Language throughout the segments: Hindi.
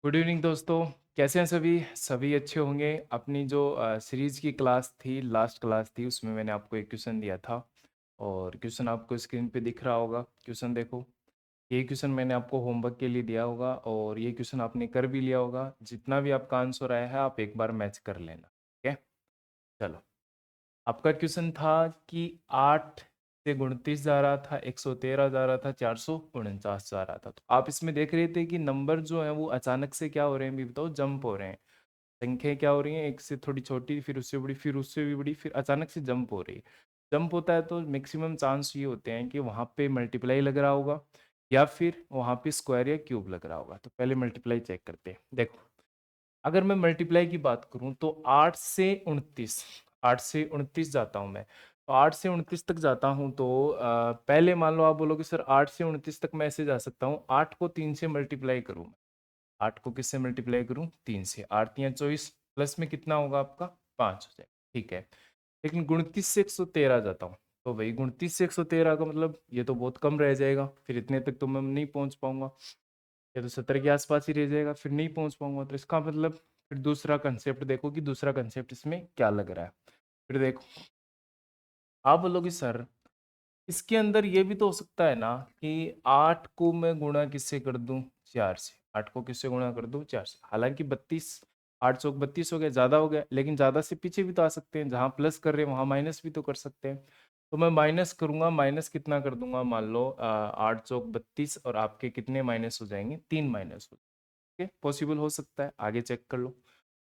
गुड इवनिंग दोस्तों। कैसे हैं सभी सभी अच्छे होंगे। अपनी जो सीरीज की क्लास थी, लास्ट क्लास थी, उसमें मैंने आपको एक क्वेश्चन दिया था और क्वेश्चन आपको स्क्रीन पे दिख रहा होगा। क्वेश्चन देखो, ये क्वेश्चन मैंने आपको होमवर्क के लिए दिया होगा और ये क्वेश्चन आपने कर भी लिया होगा। जितना भी आपका आंसर आया है आप एक बार मैच कर लेना। ठीक है, चलो। आपका क्वेश्चन था कि 8 से 29 जा रहा था, 113 जा रहा था, 449 जा रहा था। तो आप इसमें देख रहे थे कि नंबर जो है वो अचानक से क्या हो रहे हैं, भी बताओ, जंप हो रहे हैं। संख्या क्या हो रही है, एक से थोड़ी छोटी, फिर उससे बड़ी, फिर उससे भी बड़ी, फिर अचानक से जंप हो रही है। जंप होता है तो मैक्सिमम चांस ये होते हैं कि वहाँ पे मल्टीप्लाई लग रहा होगा या फिर वहाँ पे स्क्वायर या क्यूब लग रहा होगा। तो पहले मल्टीप्लाई चेक करते हैं। देखो, अगर मैं मल्टीप्लाई की बात करूं तो 8 से 29 जाता हूं मैं। तो 8 से 29 तक जाता हूं तो पहले मान लो आप बोलोगे सर 8 से 29 तक मैं ऐसे जा सकता हूँ। 8 को 3 से मल्टीप्लाई करूँ। 8 को किससे मल्टीप्लाई करूँ? 3 से। 8 3 24, प्लस में कितना होगा आपका? 5 हो जाए। ठीक है, लेकिन 29 से 113 जाता हूँ। तो भाई 29 से 113 का मतलब ये तो बहुत कम रह जाएगा, फिर इतने तक तो मैं नहीं पहुंच पाऊंगा। ये तो 70 के आसपास ही रह जाएगा, फिर नहीं पहुंच पाऊंगा। तो इसका मतलब फिर दूसरा कंसेप्ट देखो कि दूसरा कंसेप्ट इसमें क्या लग रहा है। फिर देखो, आप बोलोगे सर इसके अंदर ये भी तो हो सकता है ना कि 8 को मैं गुणा किससे कर दूं? 4 से। 8 को किससे गुणा कर दूं? 4 से। हालांकि 32, 8 चौक 32 हो गया, ज्यादा हो गया, लेकिन ज्यादा से पीछे भी तो आ सकते हैं। जहां प्लस कर रहे हैं वहां माइनस भी तो कर सकते हैं। तो मैं माइनस करूंगा, माइनस कितना कर दूंगा? मान लो 8 चौक 32 और आपके कितने माइनस हो जाएंगे? 3 माइनस हो जाएंगे। पॉसिबल हो सकता है, आगे चेक कर लो।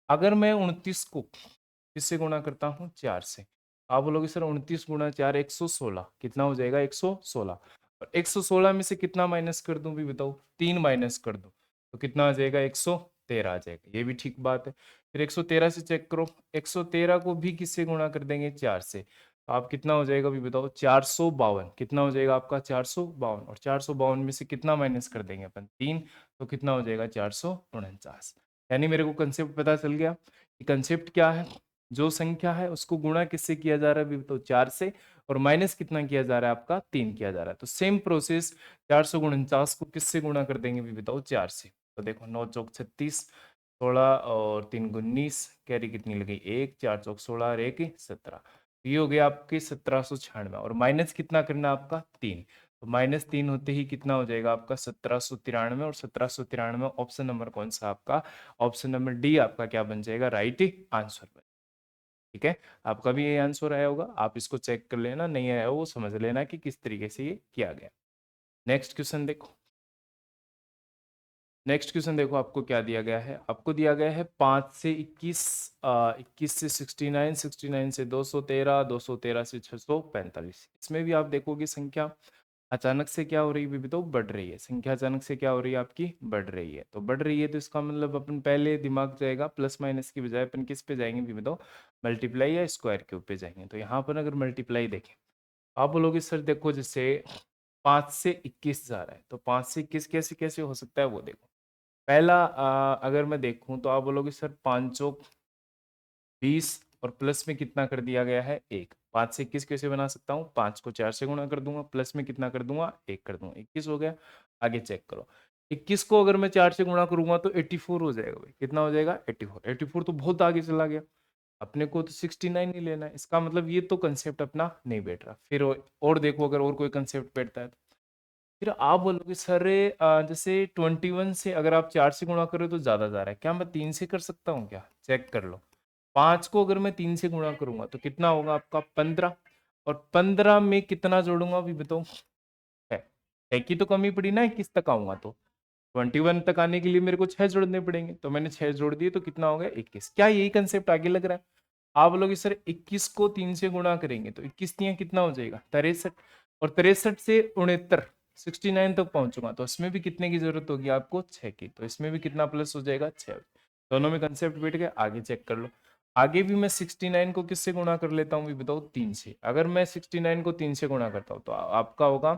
अगर मैं 29 को किससे गुणा करता हूँ? 4 से। आप बोलोगे सर 29 × 4 116, कितना हो जाएगा? 116। और 116 में से कितना माइनस कर दूं भी बताओ? 3 माइनस कर दूं तो कितना आ जाएगा? 113 आ जाएगा। ये भी ठीक बात है। फिर 113 से चेक करो, 113 को भी किससे गुणा कर देंगे? 4 से। तो आप कितना हो जाएगा भी बताओ? 452। कितना हो जाएगा आपका? 452। और 452 में से कितना माइनस कर देंगे अपन? 3। तो कितना हो जाएगा? 449। यानी मेरे को कंसेप्ट पता चल गया कि कंसेप्ट क्या है। जो संख्या है उसको गुणा किससे किया जा रहा है भी तो? 4 से। और माइनस कितना किया जा रहा है आपका? 3 किया जा रहा है। तो सेम प्रोसेस 449 को किससे गुणा कर देंगे भी बताओ? 4 से। तो देखो 9 चौक 36, 16 और 3 19, कैरी कितनी लगी? 1, 4 चौक 16 और 1 17। ये हो गया आपके 1796। और माइनस कितना करना है आपका? 3। तो -3 होते ही कितना हो जाएगा आपका? 1793। और 1793 ऑप्शन नंबर कौन सा आपका? ऑप्शन नंबर डी आपका क्या बन जाएगा? राइट आंसर बन। ठीक है, आपका भी ये आंसर आया होगा, आप इसको चेक कर लेना, नहीं आया हो वो समझ लेना कि किस तरीके से ये किया गया। नेक्स्ट क्वेश्चन देखो। नेक्स्ट क्वेश्चन देखो, आपको क्या दिया गया है? आपको दिया गया है 5 से 21, 21 से 69, 69 से 213, 213 से 645। इसमें भी आप देखोगे संख्या अचानक से क्या हो रही है भी तो? बढ़ रही है। संख्या अचानक से क्या हो रही है आपकी? बढ़ रही है। तो बढ़ रही है तो इसका मतलब अपन पहले दिमाग जाएगा प्लस माइनस की बजाय अपन किस पे जाएंगे भी बताओ? मल्टीप्लाई या स्क्वायर क्यूब पे जाएंगे। तो यहाँ पर अगर मल्टीप्लाई देखें, आप बोलोगे सर देखो जैसे 5 से 21 जा रहा है तो 5 से 21 कैसे कैसे हो सकता है वो देखो। पहला अगर मैं देखूं तो आप बोलोगे सर 5 चौक 20 और प्लस में कितना कर दिया गया है? 1। 5 से 21 कैसे बना सकता हूँ? 5 को 4 से गुणा कर दूंगा, प्लस में कितना कर दूंगा? 1 कर दूंगा, 21 हो गया। आगे चेक करो, 21 को अगर मैं 4 से गुणा करूंगा तो 84 हो जाएगा। भाई कितना हो जाएगा? 84। 84 तो बहुत आगे चला गया, अपने को तो 69 ही लेना है। इसका मतलब ये तो कंसेप्ट अपना नहीं बैठ रहा। फिर और देखो, अगर और कोई कंसेप्ट बैठता है तो फिर आप बोलोगे सर जैसे 21 से अगर आप 4 से गुणा करो तो ज्यादा जा रहा है, क्या मैं 3 से कर सकता हूँ क्या? चेक कर लो। 5 को अगर मैं 3 से गुणा करूंगा तो कितना होगा आपका? 15। और 15 में कितना जोड़ूंगा अभी बताओ? है है की तो कमी पड़ी ना, 21 तक आऊंगा तो 21 तक आने के लिए मेरे को 6 जोड़ने पड़ेंगे। तो मैंने 6 जोड़ दिए तो कितना हो गया? 21। क्या यही कंसेप्ट आगे लग रहा है? आप लोग सर 21 को 3 से गुणा करेंगे तो 21 तियां कितना हो जाएगा? 63। और 63 से 69, 69 तक पहुंचूंगा तो इसमें भी कितने की जरूरत होगी आपको? 6 की। तो इसमें भी कितना प्लस हो जाएगा? 6। दोनों में कंसेप्ट बैठ गए, आगे चेक कर लो। आगे भी मैं 69 को किससे गुणा कर लेता हूँ भी बताओ? 3 से। अगर मैं 69 को 3 से गुणा करता हूँ तो आपका होगा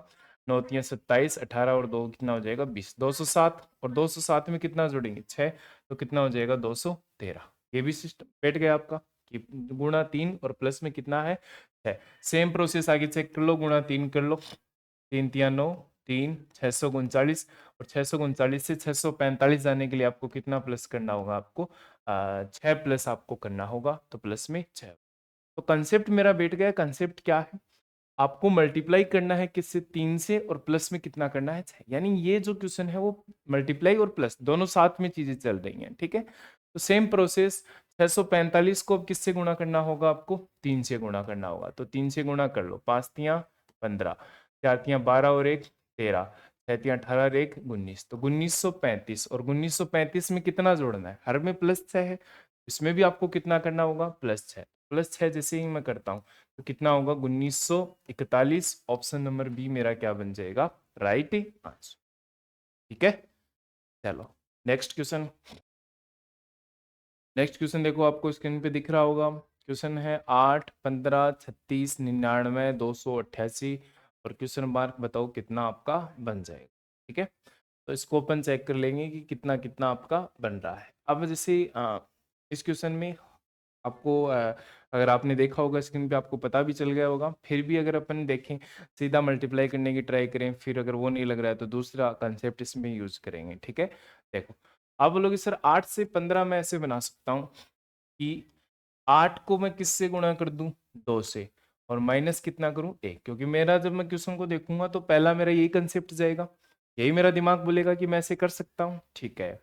9 तियां 27, 18 और 2 कितना हो जाएगा? 20, 207। और 207 में कितना जोड़ेंगे? 6। तो कितना हो जाएगा? 213। ये भी सिस्टम बैठ गया आपका कि गुणा 3 और प्लस में कितना है? 6। सेम प्रोसेस आगे चेक कर लो, गुणा 3 कर लो, 3 तिया 9, 3 639। और 639 से 645 जाने के लिए आपको कितना प्लस करना होगा? आपको 6 प्लस आपको करना होगा, तो प्लस में 6। तो कंसेप्ट मेरा बैठ गया। कंसेप्ट क्या है? आपको मल्टीप्लाई करना है किससे? 3 से, और प्लस में कितना करना है? 6। यानी ये जो क्वेश्चन है वो मल्टीप्लाई और प्लस दोनों साथ में चीजें चल रही हैं, ठीक है। तो सेम प्रोसेस 645 को अब किससे गुणा करना होगा? आपको 3 से गुणा करना होगा। तो 3 से गुणा कर लो, 5 तियां 15, 4 तियां 12 और 1 13, 6 तियां 18 और 1 19। तो 1935, और 1935 में कितना जोड़ना है? हर में प्लस 6 है, इसमें भी आपको कितना करना होगा? प्लस 6। प्लस 6 जैसे ही मैं करता हूँ तो कितना होगा? 1941। ऑप्शन नंबर बी मेरा क्या बन जाएगा? Right answer. ठीक है, चलो नेक्स्ट क्वेश्चन। नेक्स्ट क्वेश्चन देखो, आपको स्क्रीन पे दिख रहा होगा। क्वेश्चन है 8, 15, 36, 99, 288, और क्वेश्चन मार्क बताओ कितना आपका बन जाएगा। ठीक है, तो इसको अपन चेक कर लेंगे कि कितना कितना आपका बन रहा है। अब जैसे इस क्वेश्चन में आपको अगर आपने देखा होगा स्क्रीन पे, आपको पता भी चल गया होगा। फिर भी अगर अपन देखें, सीधा मल्टीप्लाई करने की ट्राई करें, फिर अगर वो नहीं लग रहा है तो दूसरा कंसेप्ट इसमें यूज करेंगे। ठीक है, देखो आप बोलोगे सर 8 से 15 मैं ऐसे बना सकता हूँ कि 8 को मैं किससे गुणा कर दूं? 2 से, और माइनस कितना करूं? 1। क्योंकि मेरा जब मैं क्वेश्चन को देखूंगा तो पहला मेरा यही कंसेप्ट जाएगा, यही मेरा दिमाग बोलेगा कि मैं ऐसे कर सकता हूँ। ठीक है,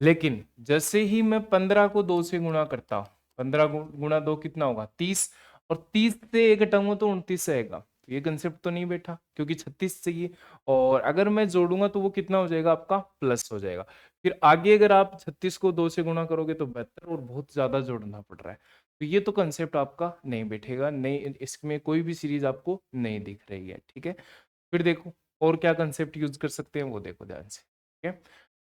लेकिन जैसे ही मैं 15 को 2 से गुणा करता हूँ, 15 गुणा 2 कितना होगा? 30, और 30 से 1 घटाऊंगा तो 29 आएगा। तो ये कंसेप्ट तो नहीं बैठा, क्योंकि 36 चाहिए, और अगर मैं जोड़ूंगा तो वो कितना हो जाएगा? आपका प्लस हो जाएगा। फिर आगे अगर आप 36 को 2 से गुणा करोगे तो बेहतर, और बहुत ज्यादा जोड़ना पड़ रहा है, तो ये तो कंसेप्ट आपका नहीं बैठेगा, नहीं, इसमें कोई भी सीरीज आपको नहीं दिख रही है। ठीक है, फिर देखो और क्या कंसेप्ट यूज कर सकते हैं, वो देखो ध्यान से। ठीक है,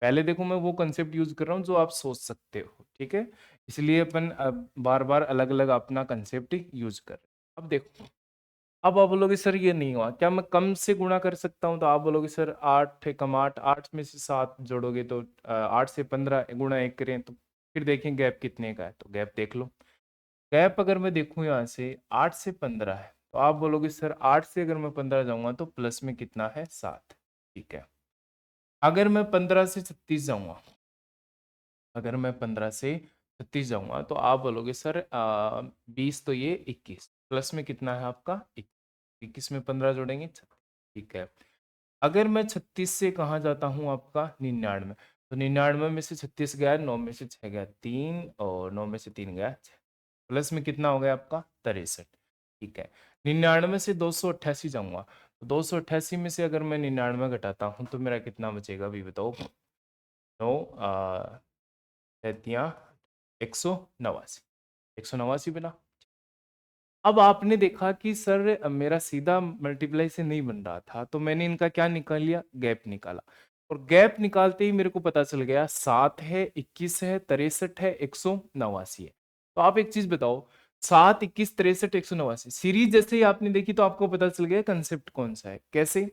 पहले देखो मैं वो कंसेप्ट यूज कर रहा हूँ जो आप सोच सकते हो। ठीक है, इसलिए अपन बार बार अलग अलग अपना कंसेप्ट यूज कर रहे हैं। अब देखो, अब आप बोलोगे सर ये नहीं हुआ, क्या मैं कम से गुणा कर सकता हूँ? तो आप बोलोगे सर 8 है कम 8, 8 में से 7 जोड़ोगे तो 8 से 15 गुणा 1 करें तो फिर देखें गैप कितने का है। तो गैप देख लो, गैप अगर मैं देखूं यहाँ से 8 से 15 है, तो आप बोलोगे सर 8 से अगर मैं 15 जाऊंगा तो प्लस में कितना है? 7। ठीक है, अगर मैं 15 से 36 जाऊंगा, अगर मैं 15 से 36 जाऊंगा तो आप बोलोगे सर 20 तो ये 21, प्लस में कितना है आपका? 21 में 15 जोड़ेंगे 36। ठीक है, अगर मैं 36 से कहाँ जाता हूँ? आपका 99। तो 99 में से 36 गया, 9 में से 6 गया 3, और 9 में से 3 गया 6, प्लस में कितना हो गया आपका? 63। ठीक है, 99 से 288 जाऊंगा, तो 288 में से अगर मैं 99 घटाता हूँ तो मेरा कितना बचेगा अभी बताओ? 9 तैतिया 189, 189 बना। अब आपने देखा कि सर मेरा सीधा मल्टीप्लाई से नहीं बन रहा था, तो मैंने इनका क्या निकाल लिया? गैप निकाला, और गैप निकालते ही मेरे को पता चल गया 7 है, 21 है, 63 है, 189 है। तो आप एक चीज बताओ, 7, 21, 63, 189 सीरीज जैसे ही आपने देखी तो आपको पता चल गया कंसेप्ट कौन सा है। कैसे?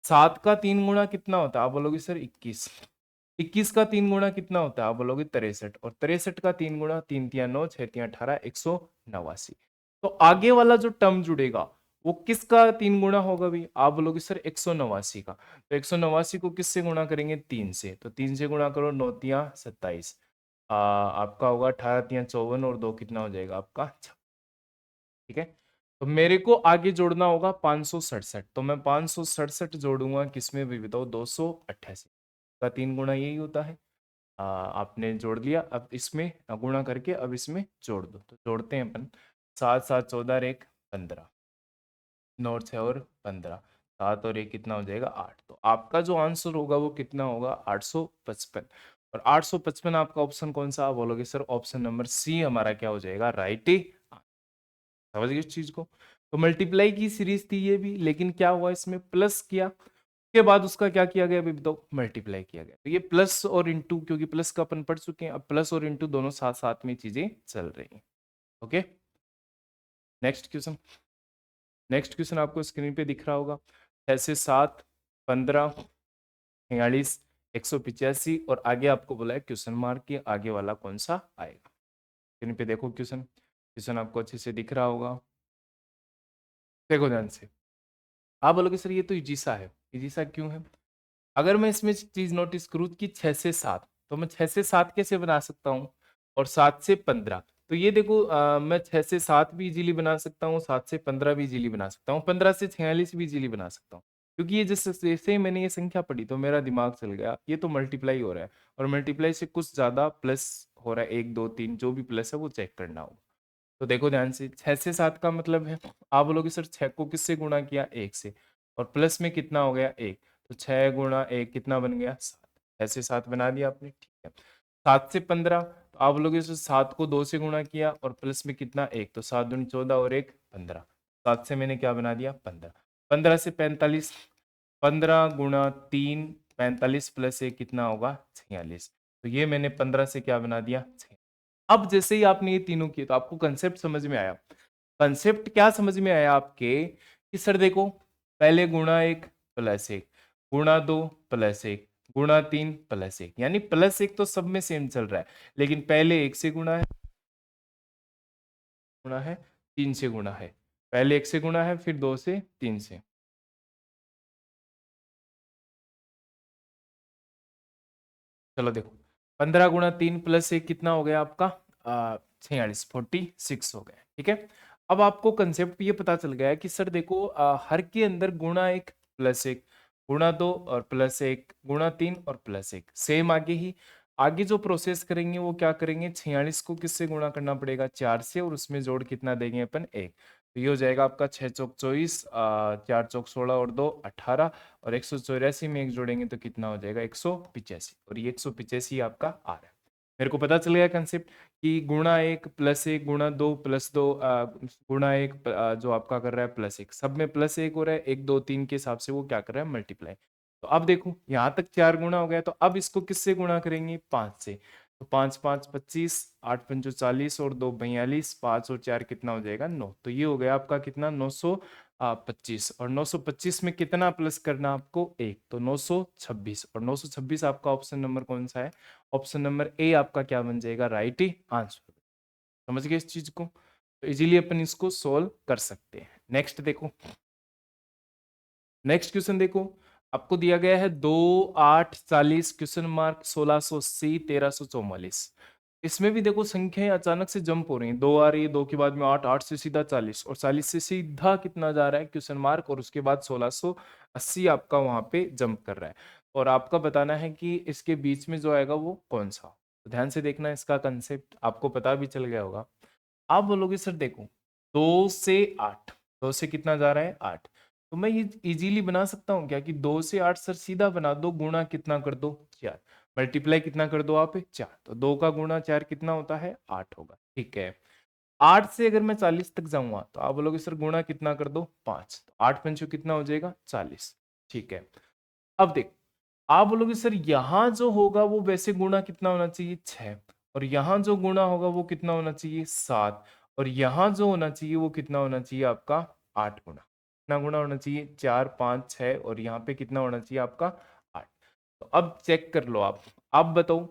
7 का 3 गुणा कितना होता है? आप बोलोगे सर 21। 21 का 3 गुणा कितना होता है? आप बोलोगे 63, और 63 का 3 गुणा 3 तिया 9, 6 तिया 18, 189। तो आगे वाला जो टर्म जुड़ेगा वो किसका 3 गुणा होगा भी? आप बोलोगे सर 189 का। तो 189 को किससे गुणा करेंगे? 3 से। तो 3 से गुणा करो, 9 तिया 27, आपका होगा 18 तिया 54, और 2 कितना हो जाएगा आपका? 6। ठीक है, तो मेरे को आगे जोड़ना होगा 567, तो मैं 567 जोड़ूंगा किसमें भी बताओ? 288 का 3 गुणा यही होता है। आपने जोड़ लिया, अब इसमें गुणा करके अब इसमें जोड़ दो। तो जोड़ते हैं अपन, 7 7 14 1 15, 9 6 और 15, 7 और 1 कितना हो जाएगा? 8। तो आपका जो आंसर होगा वो कितना होगा? 855। और 855 आपका ऑप्शन कौन सा? आप बोलोगे सर ऑप्शन नंबर सी हमारा क्या हो जाएगा? राइट। समझ गए इस चीज को? तो मल्टीप्लाई की सीरीज थी ये भी, लेकिन क्या हुआ इसमें? प्लस किया, के बाद उसका क्या किया गया अभी बताओ? मल्टीप्लाई किया गया। तो ये प्लस और इंटू, क्योंकि प्लस का अपन पढ़ चुके हैं, अब प्लस और इंटू दोनों साथ साथ में चीजें चल रही हैं। Okay, next question. Next question आपको स्क्रीन पे दिख रहा होगा। 6 से 7, 15, 46, 185, और आगे आपको बोला है क्वेश्चन मार्क के आगे वाला कौन सा आएगा। स्क्रीन पे देखो, क्वेश्चन क्वेश्चन आपको अच्छे से दिख रहा होगा। देखो ध्यान से, आप बोलोगे सर ये तो इजी सा है। इजी सा क्यों है? अगर मैं इसमें चीज नोटिस करूँ कि 6 से 7, तो मैं 6 से 7 कैसे बना सकता हूँ, और 7 से 15, तो ये देखो मैं 6 से 7 भी इजीली बना सकता हूँ, 7 से 15 भी इजीली बना सकता हूँ, 15 से 46 भी इजीली बना सकता हूँ, क्योंकि ये जैसे जैसे ही मैंने ये संख्या पढ़ी तो मेरा दिमाग चल गया, ये तो मल्टीप्लाई हो रहा है, और मल्टीप्लाई से कुछ ज्यादा प्लस हो रहा है, 1 2 3 जो भी प्लस है वो चेक करना होगा। तो देखो ध्यान से, 6 से 7 का मतलब है, आप बोलोगे सर 6 को किससे गुणा किया, 1 से, और प्लस में कितना हो गया, 1, तो 6 गुणा 1 कितना बन गया, 7, 6 से 7 बना दिया आपने, ठीक है। 7 से 15, तो आप बोलोगे सर 7 को 2 से गुणा किया और प्लस में कितना, 1, तो 7 दूनी 14 और 1 15, 7 से मैंने क्या बना दिया, 15। 15 से 45, 15 गुणा 3 45 प्लस 1 कितना होगा, 46, तो ये मैंने 15 से क्या बना दिया, 6। अब जैसे ही आपने ये तीनों किए तो आपको कंसेप्ट समझ में आया। कंसेप्ट क्या समझ में आया आपके, कि सर देखो, पहले गुणा 1 प्लस 1, गुणा 2 प्लस 1, गुणा 3 प्लस 1, यानी प्लस 1 तो सब में सेम चल रहा है, लेकिन पहले 1 से गुणा है 3 से गुणा है, पहले 1 से गुणा है फिर 2 से 3 से। चलो देखो, 15 गुणा 3 प्लस 1 कितना हो गया आपका, 46, 46 हो गया, ठीक है। अब आपको कंसेप्ट ये पता चल गया है कि सर देखो हर के अंदर गुणा 1 प्लस 1, गुणा 2 और प्लस 1, गुणा 3 और प्लस 1, सेम आगे ही, आगे जो प्रोसेस करेंगे वो क्या करेंगे, 46 को किससे गुणा करना पड़ेगा, 4 से, और उसमें जोड़ कितना देंगे अपन, 1, तो ये हो जाएगा आपका 6 चौक 24, 4 चौक 16 और 2 18, और 184 में एक जोड़ेंगे तो कितना हो जाएगा, 185, और ये 185 आपका आ रहा है। मेरे को पता चल गया कंसेप्ट कि गुणा 1 प्लस 1 गुणा 2 प्लस 2 गुणा 1 जो आपका कर रहा है प्लस 1, सब में प्लस 1 हो रहा है, 1 2 3 के हिसाब से वो क्या कर रहा है, मल्टीप्लाई। तो अब देखो यहाँ तक 4 गुणा हो गया, तो अब इसको किससे गुणा करेंगे, 5 से, तो 5 5 25, 8 पंचो 40 और 2 42, 5 और 4 कितना हो जाएगा, 9, तो ये हो गया आपका कितना, 925, और 925 में कितना प्लस करना आपको, 1, तो 926, और 926 आपका ऑप्शन नंबर कौन सा है, ऑप्शन नंबर ए आपका क्या बन जाएगा, राइट आंसर। समझ गए इस चीज को, तो इजीली अपन इसको सोल्व कर सकते हैं। नेक्स्ट देखो, नेक्स्ट क्वेश्चन देखो, आपको दिया गया है 2 8 40 क्वेश्चन मार्क 1680 1344। इसमें भी देखो संख्याएं अचानक से जंप हो रही हैं, 2 आ रही है, 2 के बाद में 8, 8 से सीधा 40, और 40 से सीधा कितना जा रहा है, क्वेश्चन मार्क, और उसके बाद 1680 आपका वहां पे जंप कर रहा है, और आपका बताना है कि इसके बीच में जो आएगा वो कौन सा। तो ध्यान से देखना, इसका कंसेप्ट आपको पता भी चल गया होगा। आप बोलोगे सर देखो, 2 से 8, 2 से कितना जा रहा है, 8, तो मैं ये इजीली बना सकता हूँ क्या, कि 2 से 8 सर सीधा बना दो, गुणा कितना कर दो, 4, मल्टीप्लाई कितना कर दो आप, 4, तो 2 का गुणा 4 कितना होता है, 8 होगा, ठीक है। 8 से अगर मैं 40 तक जाऊंगा तो आप बोलोगे सर गुणा कितना कर दो, 5, तो 8 पंचों कितना हो जाएगा, 40, ठीक है। अब देखो, आप बोलोगे सर यहाँ जो होगा वो वैसे गुणा कितना होना चाहिए, 6, और यहाँ जो गुणा होगा वो कितना होना चाहिए, 7, और यहाँ जो होना चाहिए वो कितना होना चाहिए आपका, 8 गुना, कितना गुना होना चाहिए, 4 5 6, और यहाँ पे कितना होना चाहिए आपका, 8। तो अब चेक कर लो आप बताओ,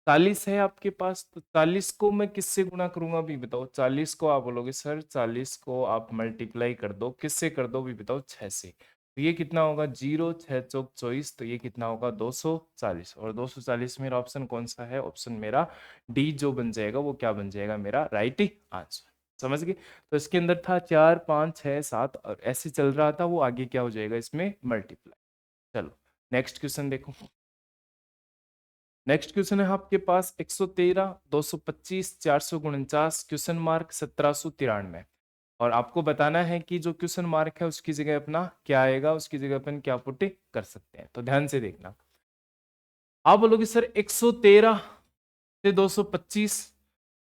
40 है आपके पास, तो 40 को मैं किससे गुणा करूंगा अभी बताओ, 40 को आप बोलोगे सर 40 को आप मल्टीप्लाई कर दो, किससे कर दो अभी बताओ, 6 से, तो ये कितना होगा, 0 6 चौक 24, तो ये कितना होगा, 240, और 240 मेरा ऑप्शन कौन सा है, ऑप्शन मेरा डी जो बन जाएगा वो क्या बन जाएगा, मेरा राइट आंसर। समझ गए, तो इसके अंदर था 4 5 6 7, और ऐसे चल रहा था, वो आगे क्या हो जाएगा इसमें, मल्टीप्लाई। चलो नेक्स्ट क्वेश्चन देखो, नेक्स्ट क्वेश्चन है आपके पास 113 225 449 क्वेश्चन मार्क 1793, और आपको बताना है कि जो क्वेश्चन मार्क है उसकी जगह अपना क्या आएगा, उसकी जगह अपन क्या पुट कर सकते हैं। तो ध्यान से देखना, आप बोलोगे सर 113 से 225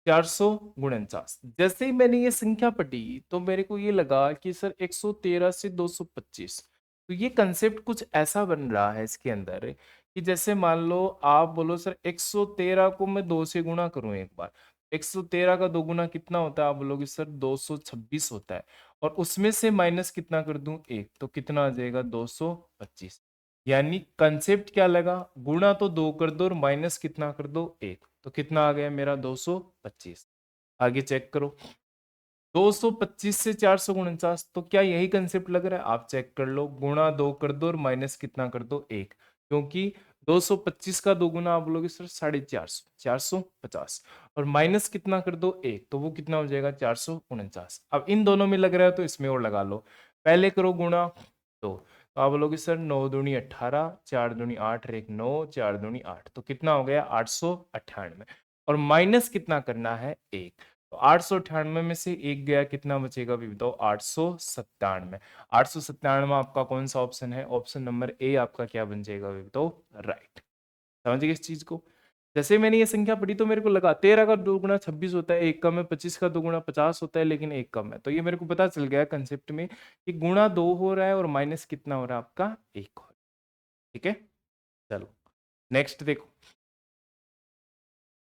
449, जैसे ही मैंने ये संख्या पढ़ी तो मेरे को ये लगा कि सर 113 से 225, तो ये कंसेप्ट कुछ ऐसा बन रहा है इसके अंदर, कि जैसे मान लो आप बोलो सर 113 को मैं 2 से गुणा करूं एक बार, 113 का 2 गुना कितना होता है, आप बोलोगे सर 226 होता है, और उसमें से माइनस कितना कर दूं, 1, तो कितना आ जाएगा, 225। यानी कंसेप्ट क्या लगा, गुणा तो 2 कर दो और माइनस कितना कर दो, 1, तो कितना आ गया मेरा, 225। आगे चेक करो, 225 से 449, तो क्या यही कंसेप्ट लग रहा है, आप चेक कर लो, गुणा 2 कर दो और माइनस कितना कर दो, 1, क्योंकि 225 का दोगुना आप बोलोगे सर 450, 450, और माइनस कितना कर दो 1, तो वो कितना हो जाएगा 449। अब इन दोनों में लग रहा है तो इसमें और लगा लो, पहले करो गुणा, तो आप बोलोगे सर 9 दूनी 18, 4 दूनी 8 और 1 9, 4 दूनी 8, तो कितना हो गया 898, और माइनस कितना करना है 1, तो 898 में से एक गया, कितना बचेगा भी बताओ 897। 897 आपका कौन सा ऑप्शन है, ऑप्शन नंबर ए आपका क्या बन जाएगा भी बताओ, राइट। समझ गए इस चीज को। जैसे मैंने ये संख्या पढ़ी तो मेरे को लगा 13 का दोगुना 26 होता है, एक कम है, 25 का दोगुना 50 होता है, लेकिन एक कम है, तो ये मेरे को पता चल गया कंसेप्ट में कि गुणा 2 हो रहा है और माइनस कितना हो रहा है आपका 1 हो रहा है। ठीक है, चलो नेक्स्ट देखो।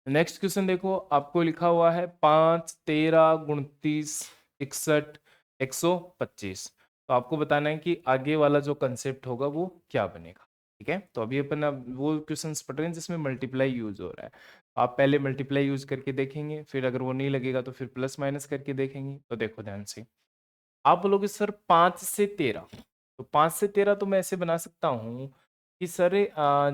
नेक्स्ट क्वेश्चन देखो, आपको लिखा हुआ है 5 13 29 61 125, तो आपको बताना है कि आगे वाला जो कंसेप्ट होगा वो क्या बनेगा। ठीक है, तो अभी अपन अब वो क्वेश्चंस पढ़ रहे हैं जिसमें मल्टीप्लाई यूज हो रहा है, आप पहले मल्टीप्लाई यूज करके देखेंगे, फिर अगर वो नहीं लगेगा तो फिर प्लस माइनस करके देखेंगे। तो देखो ध्यान से, आप बोलोगे सर 5 से 13, तो 5 से 13 तो मैं ऐसे बना सकता हूँ कि सर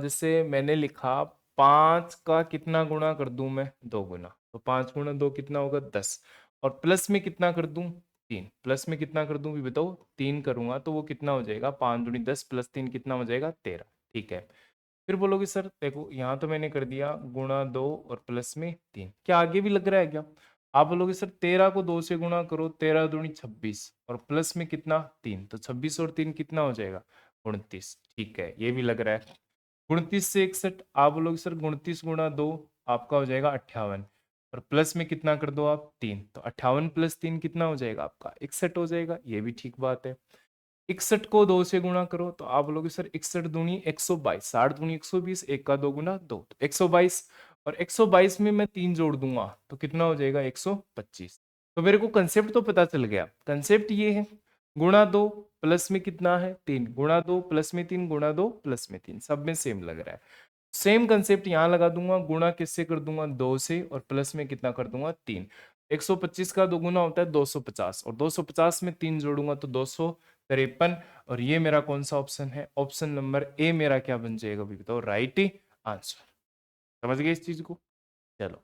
जैसे मैंने लिखा 5 का कितना गुणा कर दूं मैं, 2 गुना, तो 5 गुणा 2 कितना होगा 10, और प्लस में कितना कर दूं 3, प्लस में कितना कर दूं भी बताओ 3 करूंगा, तो वो कितना हो जाएगा 5 दूनी 10 प्लस 3 कितना हो जाएगा 13। ठीक है, फिर बोलोगे सर देखो यहाँ तो मैंने कर दिया गुणा 2 और प्लस में 3, क्या आगे भी लग रहा है क्या। आप बोलोगे सर 13 को 2 से गुणा करो, 13 दूनी 26 और प्लस में कितना 3, तो 26 और 3 कितना हो जाएगा 29। ठीक है, ये भी लग रहा है। 29 से 61, आप बोलोगे सर 29 गुणा 2 आपका हो जाएगा 58, और प्लस में कितना कर दो आप 3, तो 58 प्लस 3 कितना हो जाएगा आपका 61 हो जाएगा, ये भी ठीक बात है। 61 को 2 से गुणा करो, तो आप बोलोगे सर 61 दूनी 122, 60 दूनी 120, एक का 2 गुना 2, तो 122, और 122 में मैं 3 जोड़ दूंगा तो कितना हो जाएगा 125। तो मेरे को कंसेप्ट तो पता चल गया, कंसेप्ट ये है गुणा 2 प्लस में कितना है 3, गुणा 2 प्लस में 3, गुणा 2 प्लस में 3, सब में सेम लग रहा है। सेम कंसेप्ट यहां लगा दूंगा, गुणा किससे कर दूंगा 2 से, और प्लस में कितना कर दूंगा 3। 125 का दोगुना होता है 250, और 250 में 3 जोड़ूंगा तो 253, और ये मेरा कौन सा ऑप्शन है, ऑप्शन नंबर ए मेरा क्या बन जाएगा भी बताओ, राइट आंसर। समझ गए इस चीज को। चलो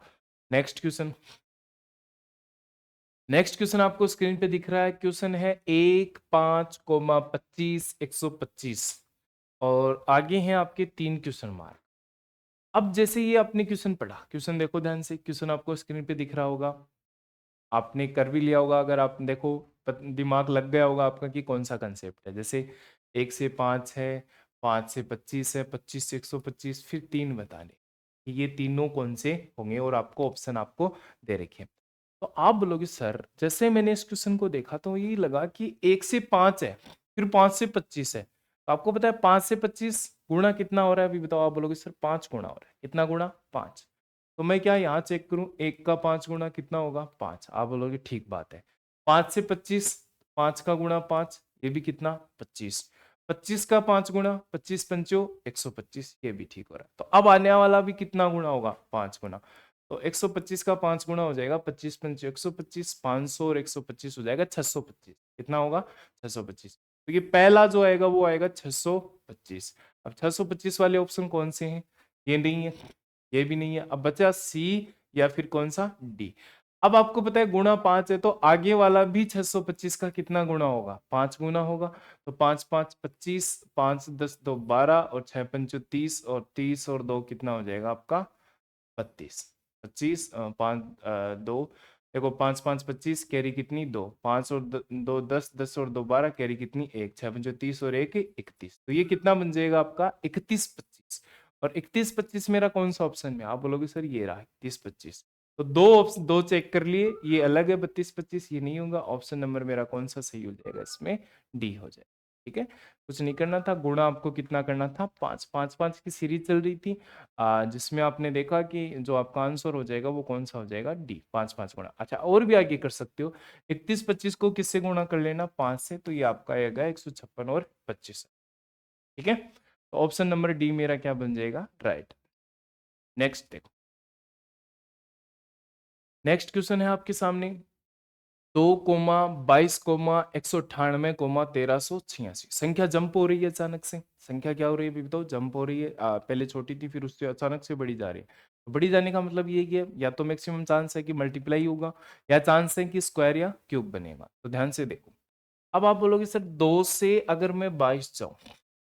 नेक्स्ट क्वेश्चन। नेक्स्ट क्वेश्चन आपको स्क्रीन पे दिख रहा है, क्वेश्चन है 1 5 25 125, और आगे हैं आपके 3 क्वेश्चन मार्क। अब जैसे ये आपने क्वेश्चन पढ़ा, क्वेश्चन देखो ध्यान से, क्वेश्चन आपको स्क्रीन पे दिख रहा होगा, आपने कर भी लिया होगा, अगर आप देखो दिमाग लग गया होगा आपका कि कौन सा कंसेप्ट है। जैसे 1 से 5 है, 5 से 25 है, 25 से 125, फिर 3 बताने कि ये तीनों कौन से होंगे, और आपको ऑप्शन आपको दे रखे हैं। तो आप बोलोगे सर जैसे मैंने इस क्वेश्चन को देखा तो ये लगा कि 1 से 5 है, फिर 5 से 25 है, तो आपको पता है 5 से 25 गुणा कितना हो रहा है अभी बताओ। आप बोलोगे सर 5 गुणा हो रहा है, कितना गुणा 5, तो मैं क्या यहाँ चेक करूं, 1 का 5 गुणा कितना होगा 5, आप बोलोगे ठीक बात है। 5 से 25, 5 का गुणा 5, ये भी कितना 25, 25 का 5 गुणा 25 पंचो 125, ये भी ठीक हो रहा है। तो अब आने वाला भी कितना गुणा होगा 5 गुना, तो 125 का 5 गुना हो जाएगा 25 पंचो 125, 500 और 125 हो जाएगा 625, कितना होगा 625। तो ये पहला जो आएगा वो आएगा 625। अब 625 वाले ऑप्शन कौन से हैं, ये नहीं है, ये भी नहीं है, अब बचा सी या फिर कौन सा डी। अब आपको पता है गुणा 5 है, तो आगे वाला भी 625 का कितना गुणा होगा 5 गुना होगा, तो 5 5 25, 5 10 2 12, और 6 पंचो 30, और 30 और 2 कितना हो जाएगा आपका 32। 25 5 2, देखो 5 5 25, कैरी कितनी 2, 5 और 2 10, 10 और 2 12, कैरी कितनी 1, 6 पंचो 30 और 1 31, तो ये कितना बन जाएगा आपका 31 25। और 31 25 मेरा कौन सा ऑप्शन में, आप बोलोगे सर ये रहा 31 25, तो दो ऑप्शन दो चेक कर लिए, ये अलग है 32 25, ये नहीं होगा, ऑप्शन नंबर मेरा कौन सा सही हो जाएगा इसमें, डी हो जाएगा। ठीक है, कुछ नहीं करना था, गुणा आपको कितना करना था 5 5 5 की सीरीज चल रही थी, जिसमें आपने देखा कि जो आपका आंसर हो जाएगा वो कौन सा हो जाएगा, डी 5 5 गुणा। अच्छा और भी आगे कर सकते हो, 31 25 को किससे गुणा कर लेना 5 से, तो ये आपका आएगा 156 और 25। ठीक है, तो ऑप्शन नंबर डी मेरा क्या बन जाएगा, राइट। नेक्स्ट देखो, नेक्स्ट क्वेश्चन है आपके सामने, 2,22,198,1386 संख्या जंप हो रही है अचानक से। संख्या क्या हो रही है अभी बताओ? जंप हो रही है। पहले छोटी थी फिर उससे अचानक से बढ़ी जा रही है। तो बढ़ी जाने का मतलब ये है या तो मैक्सिमम चांस है कि मल्टीप्लाई होगा या चांस है कि स्क्वायर या क्यूब बनेगा। तो ध्यान से देखो, अब आप बोलोगे सर 2 से अगर मैं 22 जाऊं,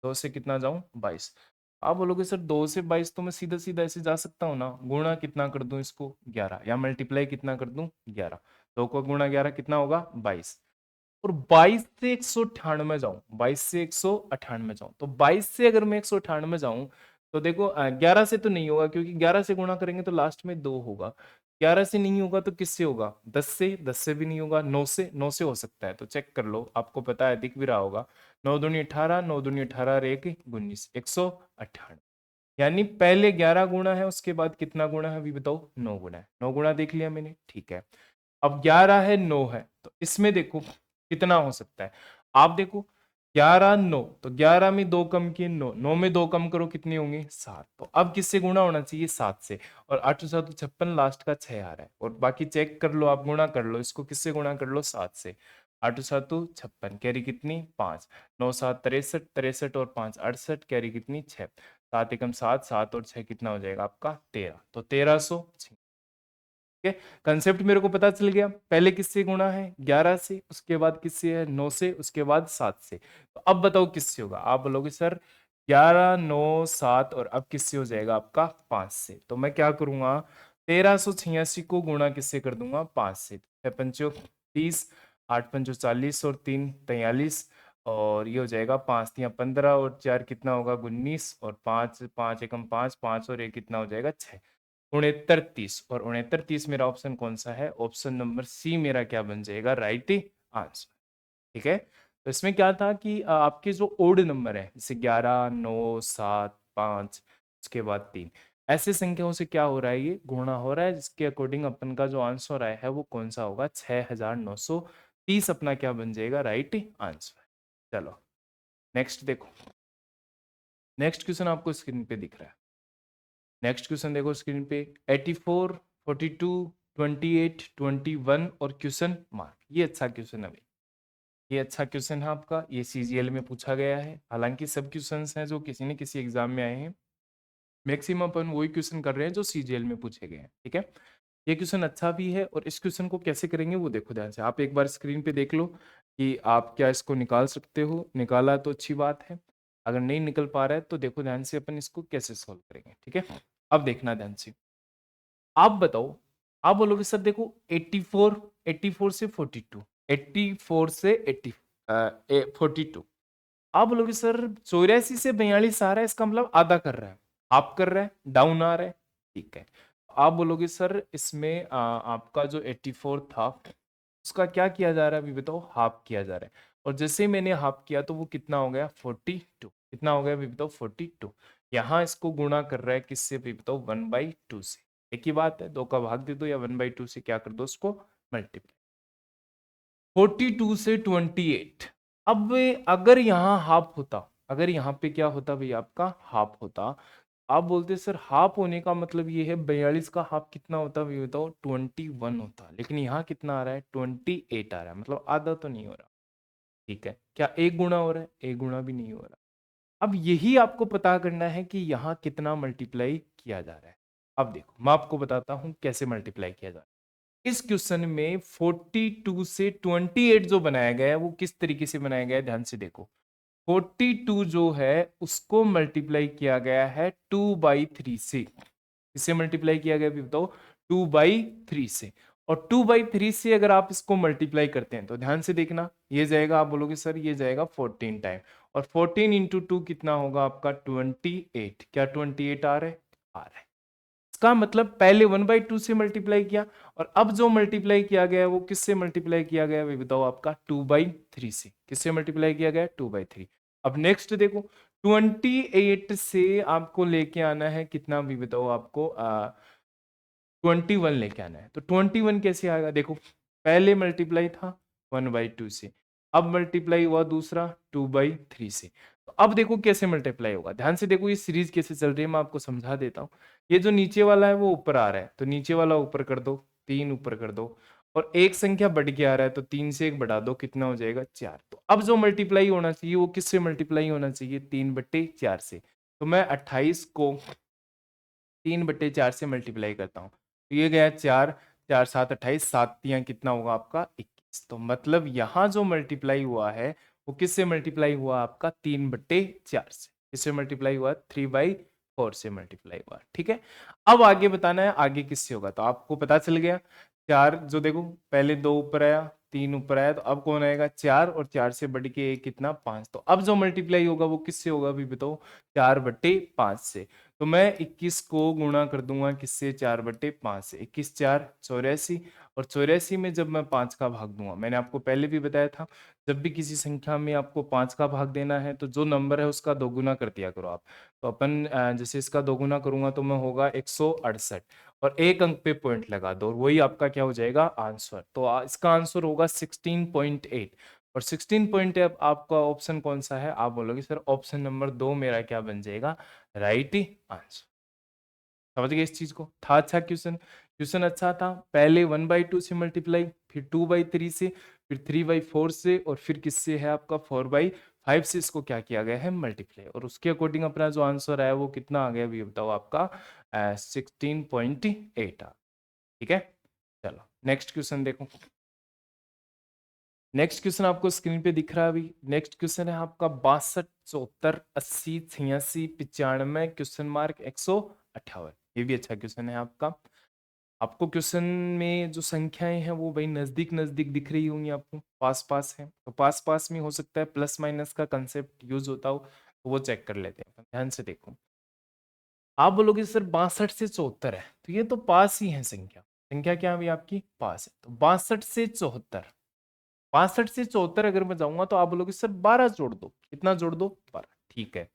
2 से कितना जाऊं 22। आप बोलोगे सर 2 से 22 तो मैं सीधा सीधा ऐसे जा सकता हूँ ना, गुणा कितना कर दूं इसको 11 या मल्टीप्लाई कितना कर दूं 11। 2 को गुणा 11 कितना होगा 22। और 22 से 198 जाऊं, 22 से 198 जाऊं, तो 22 से अगर मैं 198 जाऊं तो देखो 11 से तो नहीं होगा क्योंकि 11 से गुणा करेंगे तो लास्ट में 2 होगा। 11 से नहीं होगा तो किससे होगा? 10 से, 10 से भी नहीं होगा। 9 से, 9 से हो सकता है तो चेक कर लो, आपको पता है दिख भी रहा होगा। 9 दूनी 18, 9 दूनी 18 और 1 19, 198। यानी पहले 11 गुणा है, उसके बाद कितना गुणा है अभी बताओ? 9 गुणा है। 9 गुणा देख लिया मैंने, ठीक है। अब 11 है 9 है तो इसमें देखो कितना हो सकता है। आप देखो 11 9 तो 11 में 2 कम किए 9, 9 में 2 कम करो कितने होंगे 7। तो अब किससे गुणा होना चाहिए? 7 से। और 8 7 56 लास्ट का 6 आ रहा है। और बाकी चेक कर लो, आप गुणा कर लो, इसको किससे गुणा कर लो? 7 से। 8 7 56, कैरी कितनी 5। 9 7 63, 63 और 5 68, कैरी कितनी 6। 7 एकम 7, 7 और 6 कितना हो जाएगा आपका 13। तो 1300। ठीक है, कंसेप्ट मेरे को पता चल गया। पहले किससे गुणा है? 11 से, उसके बाद किससे है? 9 से, उसके बाद 7 से। तो अब बताओ किससे होगा? आप बोलोगे सर 11 9 7 और अब किससे हो जाएगा आपका? 5 से। तो मैं क्या करूंगा? 1386 को गुणा किससे कर दूंगा? 5 से। 6 पंचो 30, 8 पंचो 40 और 3 43 और ये हो जाएगा 5 3 15 और 4 कितना होगा 19 और 5 5 एकम 5 5 और 1 कितना हो जाएगा 6। 69 30 और 69 30 मेरा ऑप्शन कौन सा है? ऑप्शन नंबर सी मेरा क्या बन जाएगा? Right answer. ठीक है, तो इसमें क्या था कि आपके जो ओड नंबर है जैसे 11 9 7 5 उसके बाद 3, ऐसे संख्याओं से क्या हो रहा है? ये गुणा हो रहा है, जिसके अकॉर्डिंग अपन का जो आंसर आया है वो कौन सा होगा? 6930 अपना क्या बन जाएगा? Right answer. चलो नेक्स्ट देखो, नेक्स्ट क्वेश्चन आपको स्क्रीन पे दिख रहा है। नेक्स्ट क्वेश्चन देखो स्क्रीन पे, 84 42 28 21 और क्वेश्चन मार्क। ये अच्छा क्वेश्चन है भाई, ये अच्छा क्वेश्चन है आपका, ये सीजीएल में पूछा गया है। हालांकि सब क्वेश्चंस हैं जो किसी न किसी एग्जाम में आए हैं, मैक्सिमम अपन वही क्वेश्चन कर रहे हैं जो सीजीएल में पूछे गए हैं। ठीक है, ये क्वेश्चन अच्छा भी है और इस क्वेश्चन को कैसे करेंगे वो देखो ध्यान से। आप एक बार स्क्रीन पे देख लो कि आप क्या इसको निकाल सकते हो। निकाला तो अच्छी बात है, अगर नहीं निकल पा रहा है तो देखो ध्यान से अपन इसको कैसे सॉल्व करेंगे। ठीक है, अब देखना ध्यान से। आप बताओ, आप बोलोगे सर देखो 84 84 से 42, 84 से 42। आप बोलोगे सर 84 से 42 आ रहा है, इसका मतलब आधा कर रहा है, हाफ कर रहा है, डाउन आ रहा है। ठीक है, आप बोलोगे सर इसमें आपका जो 84 था उसका क्या किया जा रहा है? अभी बताओ, हाफ किया जा रहा है। और जैसे ही मैंने हाफ किया तो वो कितना हो गया? 42। कितना हो गया अभी बताओ? 42। यहाँ इसको गुणा कर रहा है किससे अभी बताओ? 1/2 से। एक ही बात है, 2 का भाग दे दो या 1/2 से क्या कर दो उसको मल्टीप्लाई। 42 से 28। अब अगर यहाँ हाफ होता, अगर यहाँ पे क्या होता भाई आपका? हाफ होता। आप बोलते सर हाफ होने का मतलब ये है 42 का हाफ कितना होता है बताओ? 21 होता। लेकिन यहाँ कितना आ रहा है? 28 आ रहा है, मतलब आधा तो नहीं हो रहा। ठीक है, क्या एक गुणा हो रहा है? एक गुणा भी नहीं हो रहा। अब यही आपको पता करना है कि यहाँ कितना मल्टीप्लाई किया जा रहा है। अब देखो मैं आपको बताता हूं कैसे मल्टीप्लाई किया जा रहा है। इस क्वेश्चन में 42 से 28 जो बनाया गया है वो किस तरीके से बनाया गया है? ध्यान से देखो, 42 जो है उसको मल्टीप्लाई किया गया है 2/3 से। किससे मल्टीप्लाई किया गया बताओ? 2/3 से। और 2/3 से अगर आप इसको मल्टीप्लाई करते हैं तो ध्यान से देखना, ये जाएगा, आप बोलोगे सर ये जाएगा 14 टाइम। और 14 इंटू 2 कितना होगा आपका? 28। क्या 28 आ रहा है? आ रहा है। इसका मतलब पहले 1/2 से मल्टीप्लाई किया और अब जो मल्टीप्लाई किया गया है वो किससे मल्टीप्लाई किया गया है बताओ? आपका 2/3 से। किससे मल्टीप्लाई किया गया? 2/3। अब नेक्स्ट देखो, 28 से आपको लेके आना है कितना भी बताओ? आपको 21 लेके आना है। तो 21 कैसे आएगा? देखो पहले मल्टीप्लाई था 1/2 से, अब मल्टीप्लाई हुआ दूसरा 2/3 से। तो अब देखो कैसे मल्टीप्लाई होगा। ध्यान से देखो ये सीरीज कैसे चल रही है, मैं आपको समझा देता हूँ। ये जो नीचे वाला है वो ऊपर आ रहा है तो नीचे वाला ऊपर कर दो, 3 ऊपर कर दो। और एक संख्या बढ़ के आ रहा है तो 3 से 1 बढ़ा दो, कितना हो जाएगा 4। तो अब जो मल्टीप्लाई होना चाहिए वो किससे मल्टीप्लाई होना चाहिए, 3/4 से। तो मैं 28 को 3/4 से मल्टीप्लाई करता हूँ, तो ये गया 4, 4 7 28, 7 तियां कितना होगा आपका 21। तो मतलब यहाँ जो मल्टीप्लाई हुआ है वो किससे मल्टीप्लाई हुआ आपका, 3/4 से। किससे मल्टीप्लाई हुआ, 3/4 से मल्टीप्लाई हुआ। ठीक है, अब आगे बताना है आगे किससे होगा, तो आपको पता चल गया। 4 जो देखो पहले 2 ऊपर आया, 3 ऊपर आया, तो अब कौन आएगा 4, और 4 से बढ़ के एक कितना 5। तो अब जो मल्टीप्लाई होगा वो किससे होगा अभी बताओ, 4/5 से। तो मैं 21 को गुणा कर दूंगा किससे, 4/5 से। 21 4 84, और 84 में जब मैं 5 का भाग दूंगा, मैंने आपको पहले भी बताया था, जब भी किसी संख्या में आपको 5 का भाग देना है तो जो नंबर है उसका दोगुना कर दिया करो आप। तो अपन जैसे इसका दोगुना करूंगा तो मैं होगा 168, और एक अंक पे पॉइंट लगा दो, और वही आपका क्या हो जाएगा आंसर। तो इसका आंसर होगा 16.8। और 16.8 आपका ऑप्शन कौन सा है, आप बोलोगे सर ऑप्शन नंबर 2 मेरा क्या बन जाएगा, राइट आंसर। समझ गए इस चीज को, था अच्छा क्वेश्चन, क्वेश्चन अच्छा था। पहले 1/2 से मल्टीप्लाई, फिर 2/3 से, फिर 3/4 से, और फिर किससे है आपका 4/5 से इसको क्या किया गया है मल्टीप्लाई, और उसके अकॉर्डिंग अपना जो आंसर आया वो कितना आ गया अभी बताओ आपका 16.8 आ। ठीक है, चलो नेक्स्ट क्वेश्चन देखो। नेक्स्ट क्वेश्चन आपको स्क्रीन पे दिख रहा है अभी। नेक्स्ट क्वेश्चन है आपका 62 74 80 86 95 क्वेश्चन मार्क 158। ये भी अच्छा क्वेश्चन है आपका। आपको क्वेश्चन में जो संख्याएं हैं वो भाई नजदीक नजदीक दिख रही होंगी आपको, पास पास है, तो पास पास में हो सकता है प्लस माइनस का कंसेप्ट यूज होता हो, तो वो चेक कर लेते हैं। ध्यान से देखो, आप बोलोगे सर 62 से 74 है, तो ये तो पास ही है संख्या। संख्या क्या है अभी आपकी पास है, तो 62 से 74, 62 से 74 अगर मैं जाऊंगा तो आप बोलोगे सर 12 जोड़ दो, कितना जोड़ दो 12। ठीक है,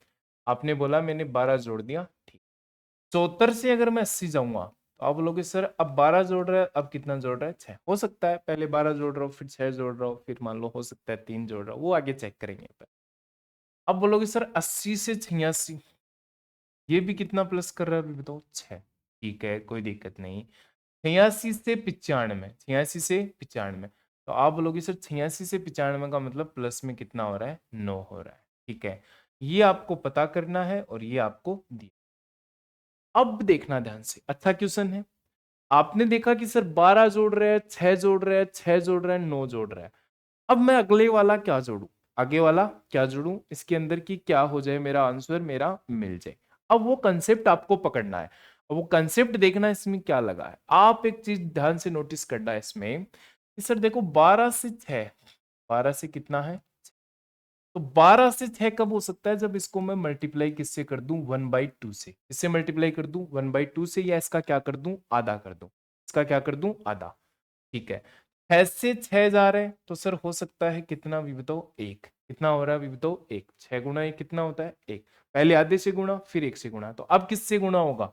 आपने बोला मैंने 12 जोड़ दिया, ठीक। 74 से अगर मैं 80 जाऊंगा तो आप बोलोगे सर अब 12 जोड़ रहा है, अब कितना जोड़ रहा है 6। हो सकता है पहले 12 जोड़ रहा हूँ फिर 6 जोड़ रहा हूँ, फिर मान लो हो सकता है 3 जोड़ रहा हूँ, वो आगे चेक करेंगे। अब बोलोगे सर 80 से 86, ये भी कितना प्लस कर रहा है अभी बताओ 6। ठीक है, कोई दिक्कत नहीं। 86 से 95, 86 से 95, तो आप बोलोगे सर 86 से 95 का मतलब प्लस में कितना हो रहा है 9 हो रहा है। ठीक है, ये आपको पता करना है और ये आपको दिया। अब देखना ध्यान से, अच्छा क्वेश्चन है। आपने देखा कि सर 12 जोड़ रहे हैं, 6 जोड़ रहे हैं, 6 जोड़ रहे हैं, 9 जोड़ रहे हैं। अब मैं अगले वाला क्या जोड़ू, आगे वाला क्या जोड़ू, इसके अंदर की क्या हो जाए मेरा आंसर मेरा मिल जाए। अब वो कंसेप्ट आपको पकड़ना है, वो कंसेप्ट देखना है इसमें क्या लगा है। आप एक चीज ध्यान से नोटिस करना है इसमें कि सर देखो 12 से 6, 12 से कितना है, तो 12 से 6 कब हो सकता है, जब इसको मैं मल्टीप्लाई किससे कर दूं 1/2 से। इससे मल्टीप्लाई कर दूं 1/2 से, या इसका क्या कर दूं आधा कर दूं, इसका क्या कर दूं आधा। ठीक है, 6 से 6 जा रहे हैं तो सर हो सकता है कितना भी बताओ 1। कितना हो रहा है अभी बताओ 1, 6 गुना 1 कितना होता है 1। पहले आधे से गुणा फिर 1 से गुणा, तो अब किससे गुणा होगा,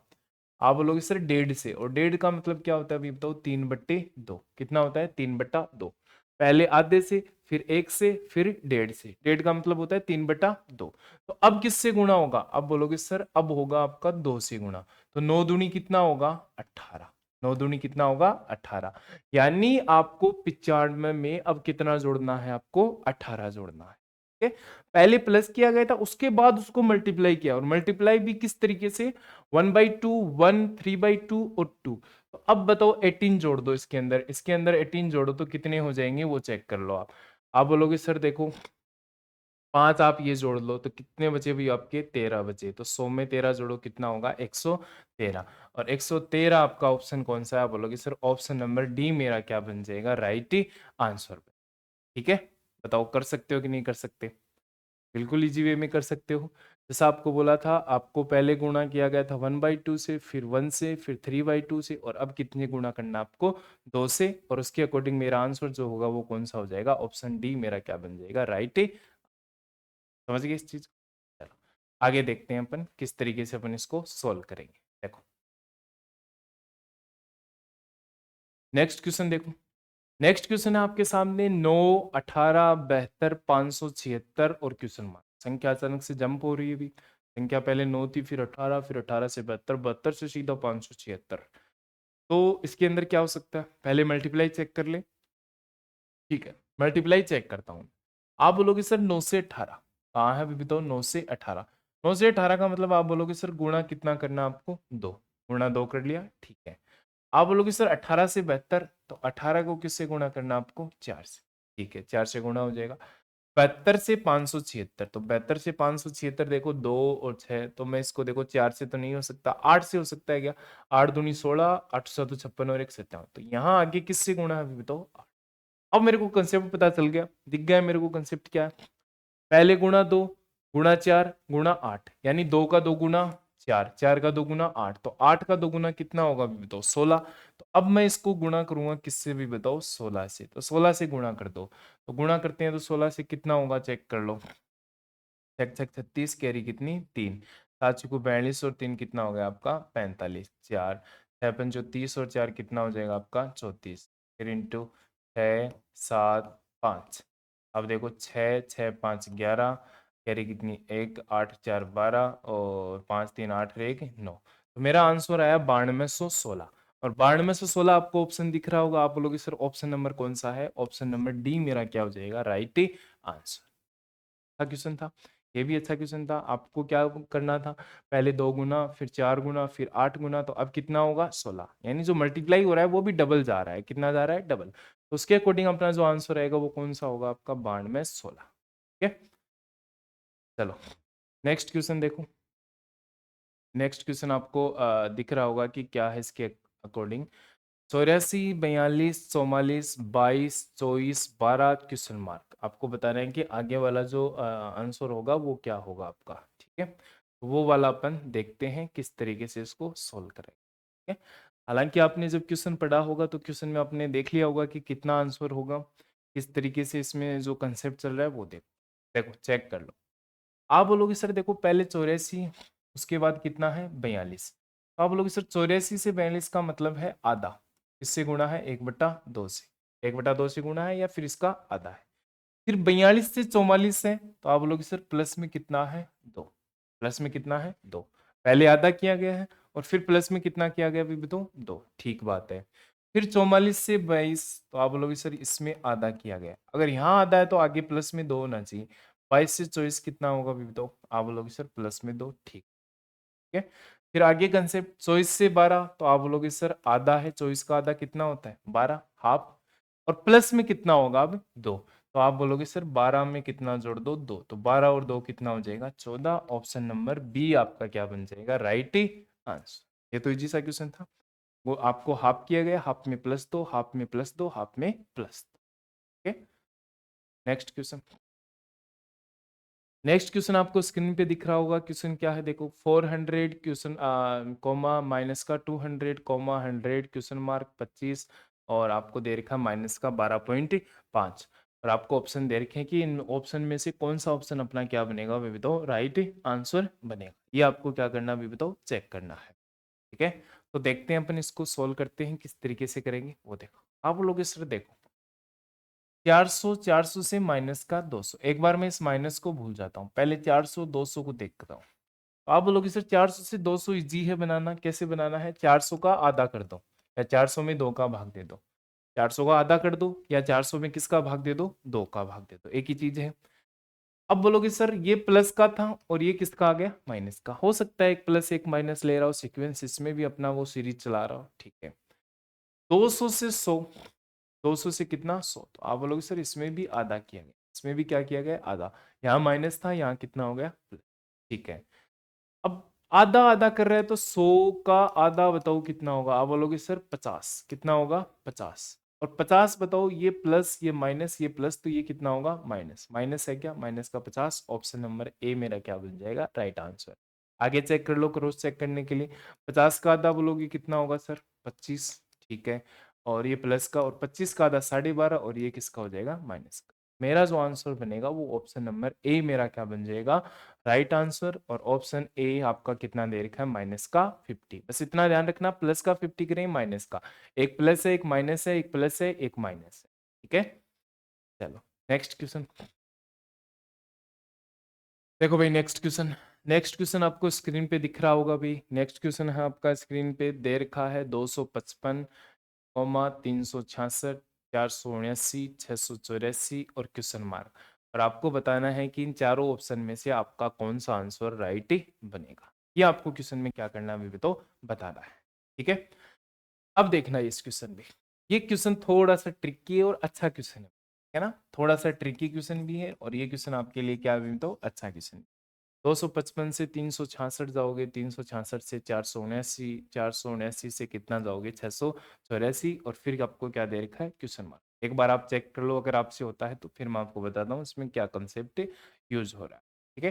आप बोलोगे सर 1.5 से, और 1.5 का मतलब क्या होता है अभी बताओ 3/2। कितना होता है 3/2। पहले आधे से फिर 1 से फिर 1.5 से, 1.5 का मतलब होता है 3/2। तो अब किससे गुणा होगा, अब बोलोगे सर अब होगा आपका 2 से गुणा, तो 9 दूनी कितना होगा 18। 9 दूनी कितना होगा 18, यानी आपको 95 में अब कितना जोड़ना है, आपको 18 जोड़ना है। ठीक है, पहले प्लस किया गया था उसके बाद उसको मल्टीप्लाई किया, और मल्टीप्लाई भी किस तरीके से 1/2 1 3/2 और 2। तो अब बताओ 18 जोड़ दो इसके अंदर, इसके अंदर 18 जोड़ो तो कितने हो जाएंगे वो चेक कर लो आप बोलोगे सर देखो 5 आप ये जोड़ लो तो कितने बचे भी आपके 13 बचे, तो 100 में 13 जोड़ो कितना होगा 113। और 113 आपका ऑप्शन कौन सा है, आप बोलोगे सर ऑप्शन नंबर डी मेरा क्या बन जाएगा राइट आंसर। ठीक है, बताओ कर सकते हो कि नहीं कर सकते, बिल्कुल इजी वे में कर सकते हो। जैसा आपको बोला था, आपको पहले गुणा किया गया था 1/2 से, फिर 1 से, फिर 3/2 से, और अब कितने गुणा करना आपको 2 से, और उसके अकॉर्डिंग मेरा आंसर जो होगा वो कौन सा हो जाएगा, ऑप्शन डी मेरा क्या बन जाएगा राइट। समझ गए इस चीज को, चलो आगे देखते हैं अपन किस तरीके से अपन इसको सोल्व करेंगे। देखो नेक्स्ट क्वेश्चन देखो। नेक्स्ट क्वेश्चन है आपके सामने 9 18 72 576 और क्वेश्चन मार्क। संख्या अचानक से जंप हो रही है भी, संख्या पहले 9 थी फिर 18 से 72, 72 से सीधा 576। तो इसके अंदर क्या हो सकता है, पहले मल्टीप्लाई चेक कर ले। ठीक है, मल्टीप्लाई चेक करता हूँ। आप बोलोगे सर 9 से 18 कहाँ है, अभी बताओ। 9 से 18, 9 से 18 का मतलब आप बोलोगे सर गुणा कितना करना है आपको, 2। गुणा 2 कर लिया, ठीक है। आप बोलोगे सर 18 से 72, तो 18 को किससे गुणा करना आपको, 4 से। ठीक है, 4 से गुणा हो जाएगा। 72 से 576, तो 72 से 576 देखो 2 और 6, तो मैं इसको देखो 4 से तो नहीं हो सकता, 8 से हो सकता है क्या। 8 दूनी 16, 8 7 56 और 1 57, तो यहाँ आगे किससे गुणा है अभी बताओ। अब मेरे को कंसेप्ट पता चल गया, दिख गया मेरे को कंसेप्ट क्या है। पहले गुणा 2, गुणा 4, गुणा 8, यानी 2 का 2 गुना 4, 4 का 2 गुना 8, तो 8 का 2 गुना कितना होगा अभी बताओ, 16। तो अब मैं इसको गुणा करूंगा किससे भी बताओ, 16 से। तो 16 से गुणा कर दो, तो गुणा करते हैं तो 16 से कितना होगा चेक कर लो। छक छक 36, कैरी कितनी 3, 7 को 42 और 3 कितना हो गया आपका 45, 4 6 पंचो 30 और 4 कितना हो जाएगा आपका 34, फिर इंटू 6 7 5। अब देखो 6 6 5 11, कैरी कितनी 1, 8 4 12 और 5 3 8 और 1 9। तो मेरा आंसर आया 9216। और 9216 आपको ऑप्शन दिख रहा होगा, आप बोलोगे सर ऑप्शन नंबर कौन सा है, ऑप्शन नंबर डी मेरा क्या हो जाएगा, राइट आंसर। अच्छा क्वेश्चन था, ये भी अच्छा क्वेश्चन था। आपको क्या करना था, पहले 2 गुना, फिर 4 गुना, फिर 8 गुना, तो अब कितना होगा 16, यानी जो मल्टीप्लाई हो रहा है वो भी डबल जा रहा है, कितना जा रहा है, डबल। तो उसके अकॉर्डिंग अपना जो आंसर रहेगा वो कौन सा होगा आपका, 9216। ठीक है, चलो नेक्स्ट क्वेश्चन देखो। नेक्स्ट क्वेश्चन आपको दिख रहा होगा कि क्या है इसके अकॉर्डिंग। 84 42 44 22 24 12 क्वेश्चन मार्क, आपको बता रहे हैं कि आगे वाला जो आंसर होगा वो क्या होगा आपका। ठीक है, तो वो वाला अपन देखते हैं किस तरीके से इसको सोल्व करेंगे। ठीक है, हालांकि आपने जब क्वेश्चन पढ़ा होगा तो क्वेश्चन में आपने देख लिया होगा कि कितना आंसर होगा, किस तरीके से इसमें जो कंसेप्ट चल रहा है वो देखो। देखो चेक कर लो। आप बोलोगे सर देखो पहले 84, उसके बाद कितना है 42, तो आप बोलोगे सर 84 से 42 का मतलब है आधा, इससे गुणा है 1/2 से, 1/2 से गुणा है या फिर इसका आधा है। फिर 42 से 44 है, तो आप बोलोगे सर प्लस में कितना है 2, प्लस में कितना है 2, पहले आधा किया गया है और फिर प्लस में कितना किया गया अभी बताओ 2, ठीक बात है। फिर 44 से 22, तो आप बोलोगे सर इसमें आधा किया गया, अगर यहाँ आधा है तो आगे प्लस में 2 होना चाहिए। 22 से 24 कितना होगा अभी बताओ, आप बोलोगे सर प्लस में 2, ठीक है। फिर आगे कंसेप्ट 24 से 12, तो आप बोलोगे सर आधा है, 24 का आधा कितना होता है 12, हाफ, और प्लस में कितना होगा अब 2, तो आप बोलोगे सर 12 में कितना जोड़ दो 2, तो 12 और 2 कितना हो जाएगा 14। ऑप्शन नंबर बी आपका क्या बन जाएगा, राइट आंसर। ये तो इजी सा क्वेश्चन था, वो आपको हाफ किया गया, हाफ में प्लस 2, हाफ में प्लस 2, हाफ में plus 2। Okay, next question. Next question आपको स्क्रीन पे दिख रहा होगा, क्वेश्चन क्या है देखो। 400 क्वेश्चन कॉमा माइनस का 200 कॉमा 100 क्वेश्चन मार्क 25, और आपको दे रखा माइनस का 12.5, और आपको ऑप्शन दे रखे हैं कि इन ऑप्शन में से कौन सा ऑप्शन अपना क्या बनेगा वे बताओ, राइट आंसर बनेगा। ये आपको क्या करना है बताओ, चेक करना है। ठीक है, तो देखते हैं अपन इसको सोल्व करते हैं किस तरीके से करेंगे वो देखो। आप लोग इस तरह देखो, 400 400 से माइनस का 200, एक बार मैं इस माइनस को भूल जाता हूँ, पहले 400 200 को देखता हूँ। तो आप बोलोगे सर 400 से 200 इजी है बनाना, कैसे बनाना है, 400 का आधा कर दो या 400 में 2 का भाग दे दो, 400 का आधा कर दो या 400 में किसका भाग दे दो, 2 का भाग दे दो, एक ही चीज है। अब बोलोगे सर ये प्लस का था और ये किसका आ गया, माइनस का, हो सकता है एक प्लस एक माइनस ले रहा हो सीक्वेंस, इसमें भी अपना वो सीरीज चला रहा हो, ठीक है। 200 से 100, 200 से कितना 100, तो आप बोलोगे सर इसमें भी आधा किया गया, इसमें भी क्या किया गया आधा, यहाँ माइनस था यहाँ कितना हो गया प्लस, ठीक है। अब आधा आधा कर रहे हैं तो 100 का आधा बताओ कितना होगा, आप बोलोगे सर 50, कितना होगा 50, और 50 बताओ ये प्लस ये माइनस ये प्लस, तो ये कितना होगा माइनस, माइनस है क्या, माइनस का 50, ऑप्शन नंबर ए मेरा क्या बन जाएगा, राइट आंसर। आगे चेक कर लो, क्रॉस चेक करने के लिए, 50 का आधा बोलोगे कितना होगा सर 25, ठीक है, और ये प्लस का, और 25 का आधा 12.5, और ये किसका हो जाएगा माइनस का। मेरा जो आंसर बनेगा वो ऑप्शन नंबर ए मेरा क्या बन जाएगा, राइट आंसर। और ऑप्शन ए आपका कितना दे रखा है, माइनस का 50, बस इतना ध्यान रखना, प्लस का 50 करें माइनस का, एक प्लस है एक माइनस है, एक प्लस है एक माइनस है, ठीक है। चलो नेक्स्ट क्वेश्चन देखो भाई, नेक्स्ट क्वेश्चन नेक्स्ट क्वेश्चन आपको स्क्रीन पे दिख रहा होगा भी। नेक्स्ट क्वेश्चन है आपका स्क्रीन पे दे रखा है 255, 366, 479, 684 और क्वेश्चन मार्क। और आपको बताना है कि इन चारों ऑप्शन में से आपका कौन सा आंसर राइट बनेगा। ये आपको क्वेश्चन में क्या करना है अभी भी तो बताना है। ठीक है, अब देखना है इस क्वेश्चन में। ये क्वेश्चन थोड़ा सा ट्रिकी है और अच्छा क्वेश्चन है ना। थोड़ा सा ट्रिकी क्वेश्चन भी है और ये क्वेश्चन आपके लिए क्या भी तो अच्छा क्वेश्चन। 255 से 366 जाओगे, 366 से 479, 479 से कितना जाओगे 684, और फिर आपको क्या दे रखा है क्वेश्चन मार्क। एक बार आप चेक कर लो, अगर आपसे होता है तो फिर मैं आपको बताता हूँ इसमें क्या कंसेप्ट यूज हो रहा है। ठीक है,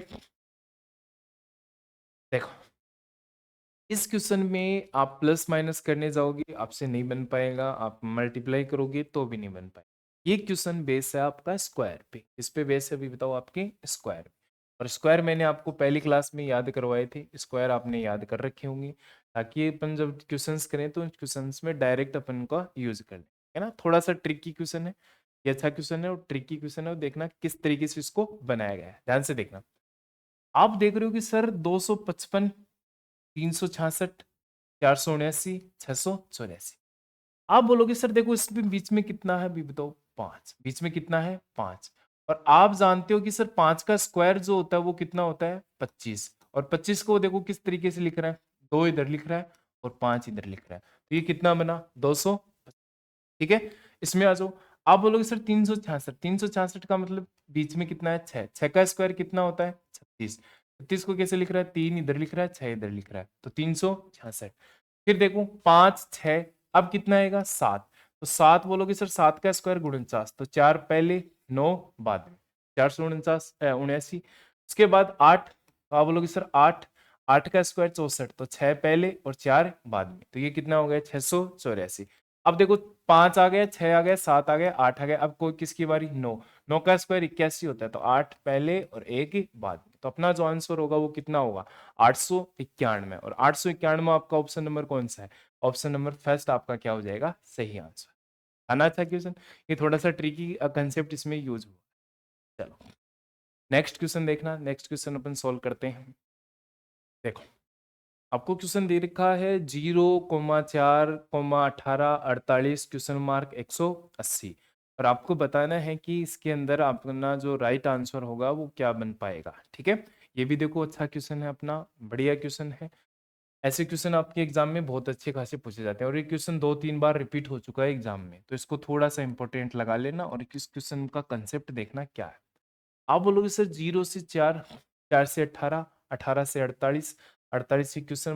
देखो इस क्वेश्चन में आप प्लस माइनस करने जाओगे आपसे नहीं बन पाएगा, आप मल्टीप्लाई करोगे तो भी नहीं बन पाएगा। ये क्वेश्चन बेस है आपका स्क्वायर पे। इस पे बेस है अभी बताओ आपके स्क्वायर। और स्क्वायर मैंने आपको पहली क्लास में याद करवाए थे, स्क्वायर आपने याद कर रखे होंगे, ताकि अपन जब क्वेश्चंस करें तो क्वेश्चंस में डायरेक्ट अपन का यूज कर लें, है ना। थोड़ा सा ट्रिकी क्वेश्चन है, ये अच्छा क्वेश्चन है और ट्रिकी क्वेश्चन है, और देखना किस तरीके से इसको बनाया गया है, ध्यान से देखना। आप देख रहे हो कि सर 255, 366, 479, 684। आप बोलोगे सर देखो इसमें बीच में कितना है, अभी बताओ 5, बीच में कितना है 5। और आप जानते हो कि सर 5 का स्क्वायर जो होता है वो कितना होता है 25। और 25 को देखो किस तरीके से लिख रहा है, 2 इधर लिख रहा है और 5 इधर लिख रहा है, तो ये कितना बना 200। ठीक है, इसमें आ जाओ। आप बोलोगे सर 366, 366 का मतलब बीच में कितना है 6, 6 का स्क्वायर कितना होता है 36। 36 को कैसे लिख रहा है, 3 इधर लिख रहा है 6 इधर लिख रहा है, तो 366। फिर देखो 5 6, अब कितना आएगा 7। तो 7 बोलोगे सर 7 का स्क्वायर 49, तो 4 पहले 9 बाद में, 449 79। उसके बाद 8, तो आप बोलोगे सर 8, 8 का स्क्वायर 64, तो 6 पहले और 4 बाद में, तो ये कितना हो गया 684। अब देखो 5 आ गया, 6 आ गया, 7 आ गया, 8 आ गया, अब कोई किसकी बारी 9। 9 का स्क्वायर 81 होता है, तो 8 पहले और 1 ही बाद में, तो अपना जो आंसर होगा वो कितना होगा 891। और 891 आपका ऑप्शन नंबर कौन सा है, ऑप्शन नंबर फर्स्ट आपका क्या हो जाएगा सही आंसर। आना था क्वेश्चन, ये थोड़ा सा ट्रिकी कंसेप्ट इसमें यूज हुआ। चलो नेक्स्ट क्वेश्चन देखना, नेक्स्ट क्वेश्चन अपन सोल्व करते हैं। देखो आपको क्वेश्चन दे रखा है 0,4,18,48 क्वेश्चन मार्क 180, और आपको बताना है कि इसके अंदर अपना जो राइट आंसर होगा वो क्या बन पाएगा। ठीक है, ये भी देखो अच्छा क्वेश्चन है अपना, बढ़िया क्वेश्चन है। ऐसे क्वेश्चन आपके एग्जाम में बहुत अच्छे खासे पूछे जाते हैं, और ये क्वेश्चन 2-3 बार रिपीट हो चुका है एग्जाम में, तो इसको थोड़ा सा इंपॉर्टेंट लगा लेना और इस क्वेश्चन का कंसेप्ट देखना क्या है। आप बोलोगे सर 0 से 4, 4 से 18, 18 से 48, 48 से क्वेश्चन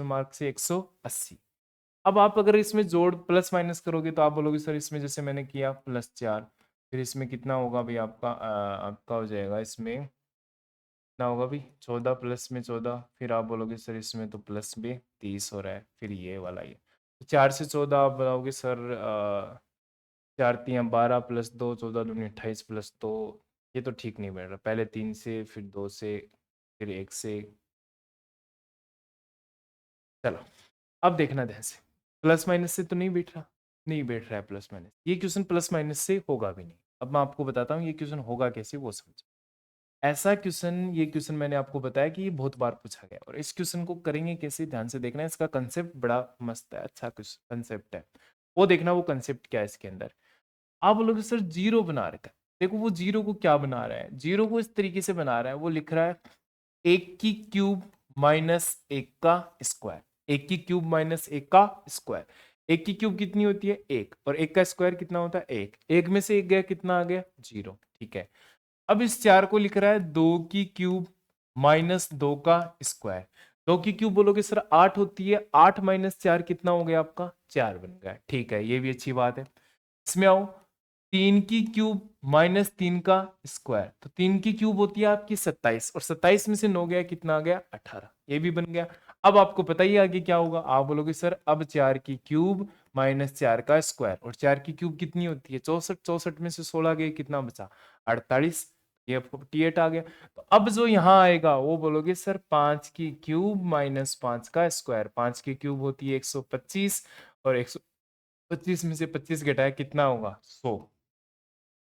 मार्क से 180। अब आप अगर इसमें जोड़ प्लस माइनस करोगे तो आप बोलोगे सर इसमें जैसे मैंने किया +4, फिर इसमें कितना होगा भाई आपका आपका हो जाएगा इसमें कितना होगा भाई 14 प्लस में 14, फिर आप बोलोगे सर इसमें तो प्लस में 30 हो रहा है, फिर ये वाला ये 4 से 14 आप बताओगे सर 4 3 12 +2 14 दूनी 28 +2, ये तो ठीक नहीं बैठ रहा, पहले 3 से फिर 2 से फिर 1 से। चलो अब देखना ध्यान से, प्लस माइनस से तो नहीं बैठ रहा, नहीं बैठ रहा है प्लस माइनस, ये क्वेश्चन प्लस माइनस से होगा भी नहीं। अब मैं आपको बताता हूँ ये क्वेश्चन होगा कैसे वो समझ। ऐसा क्वेश्चन, ये क्वेश्चन मैंने आपको बताया कि ये बहुत बार पूछा गया, और इस क्वेश्चन को करेंगे कैसे ध्यान से देखना, इसका कंसेप्ट बड़ा मस्त है, अच्छा कंसेप्ट है, वो देखना वो कंसेप्ट क्या है इसके अंदर। आप बोलोगे सर जीरो बना रखा है, देखो वो जीरो को क्या बना रहा है, जीरो को इस तरीके से बना रहा है, वो लिख रहा है 1 की क्यूब माइनस 1 का स्क्वायर, 1 की क्यूब माइनस 1 का स्क्वायर। 1 की क्यूब कितनी होती है 1, और 1 का स्क्वायर कितना होता है 1, 1 में से 1 गया कितना आ गया 0। ठीक है, अब इस 4 को लिख रहा है 2 की क्यूब माइनस 2 का स्क्वायर। 2 की क्यूब बोलोगे सर 8 होती है, 8 माइनस 4 कितना हो गया आपका 4 बन गया। ठीक है, ये भी अच्छी बात है। इसमें आओ 3 की क्यूब माइनस 3 का स्क्वायर, तो 3 की क्यूब होती है आपकी 27, और 27 में से 9 गया कितना आ गया 18, ये भी बन गया। अब आपको पता ही आगे क्या होगा, आप बोलोगे सर अब 4 की क्यूब माइनस 4 का स्क्वायर, और 4 की क्यूब कितनी होती है 64, 64 में से 16 गए कितना बचा 48, ये 48 आ गया। तो अब जो यहाँ आएगा वो बोलोगे सर 5 की क्यूब माइनस 5 का स्क्वायर, 5 की क्यूब होती है 125, और 125 में से 25 घटाया कितना होगा 100।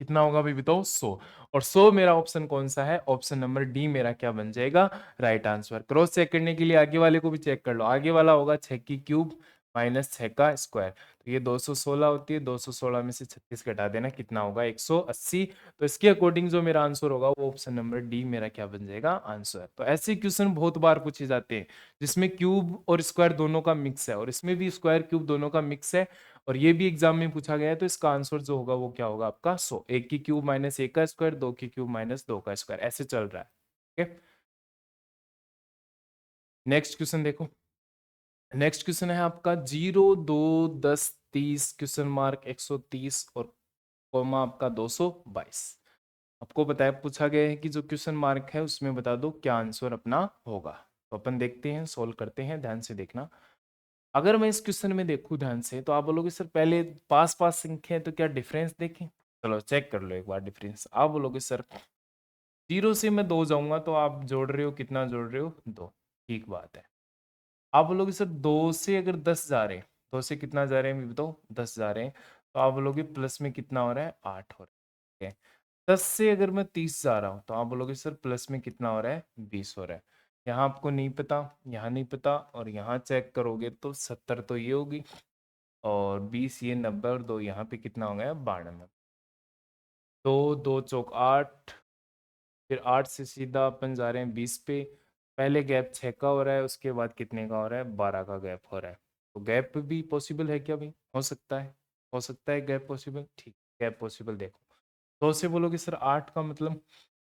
कितना होगा अभी बताओ 100। और 100 मेरा ऑप्शन कौन सा है, ऑप्शन नंबर डी मेरा क्या बन जाएगा, राइट आंसर। क्रॉस चेक करने के लिए आगे वाले को भी चेक कर लो, आगे वाला होगा 6 की क्यूब माइनस 6 का स्क्वायर, तो ये 216 होती है, 216 में से 36 घटा देना, कितना होगा 180। तो इसके अकॉर्डिंग जो मेरा आंसर होगा वो ऑप्शन नंबर डी मेरा क्या बन जाएगा आंसर। तो ऐसे क्वेश्चन बहुत बार पूछे जाते हैं जिसमें क्यूब और स्क्वायर दोनों का मिक्स है, और इसमें भी स्क्वायर क्यूब दोनों का मिक्स है, और ये भी एग्जाम में पूछा गया है। तो इसका आंसर जो होगा वो क्या होगा आपका 100। 1 की क्यूब माइनस 1 का स्क्वायर, 2 की क्यूब माइनस 2 का स्क्वायर, ऐसे चल रहा है। ठीक है, नेक्स्ट क्वेश्चन देखो। नेक्स्ट क्वेश्चन है आपका 0, 2, 10, 30 क्वेश्चन मार्क 130 और कॉमा आपका 222। आपको बताया पूछा गया है कि जो क्वेश्चन मार्क है उसमें बता दो क्या आंसर अपना होगा। तो अपन देखते हैं, सोल्व करते हैं, ध्यान से देखना। अगर मैं इस क्वेश्चन में देखूं ध्यान से, तो आप बोलोगे सर पहले पास पास संख्या है तो क्या डिफरेंस देखें। चलो चेक कर लो एक बार डिफरेंस। आप बोलोगे सर 0 से मैं 2 जाऊंगा, तो आप जोड़ रहे हो, कितना जोड़ रहे हो 2, ठीक बात है। आप बोलोगे सर 2 से अगर 10 जा रहे हैं, 2 से कितना जा रहे हैं बताओ, 10 जा रहे हैं, तो आप बोलोगे प्लस में कितना हो रहा है 8 हो रहा है। ठीक है, 10 से अगर मैं 30 जा रहा हूँ, तो आप बोलोगे सर प्लस में कितना हो रहा है 20 हो रहा है। यहाँ आपको नहीं पता, यहाँ नहीं पता, और यहाँ चेक करोगे तो 70 तो ये होगी, और 20 ये 90, और 2 यहाँ पे कितना हो गया 92। तो 2 चौक 8, फिर 8 से सीधा अपन जा रहे हैं 20 पे। पहले गैप 6 का हो रहा है, उसके बाद कितने का हो रहा है 12 का गैप हो रहा है। तो गैप भी पॉसिबल है क्या भाई, हो सकता है, हो सकता है गैप पॉसिबल, ठीक, गैप पॉसिबल देखो। तो से बोलोगे सर 8 का मतलब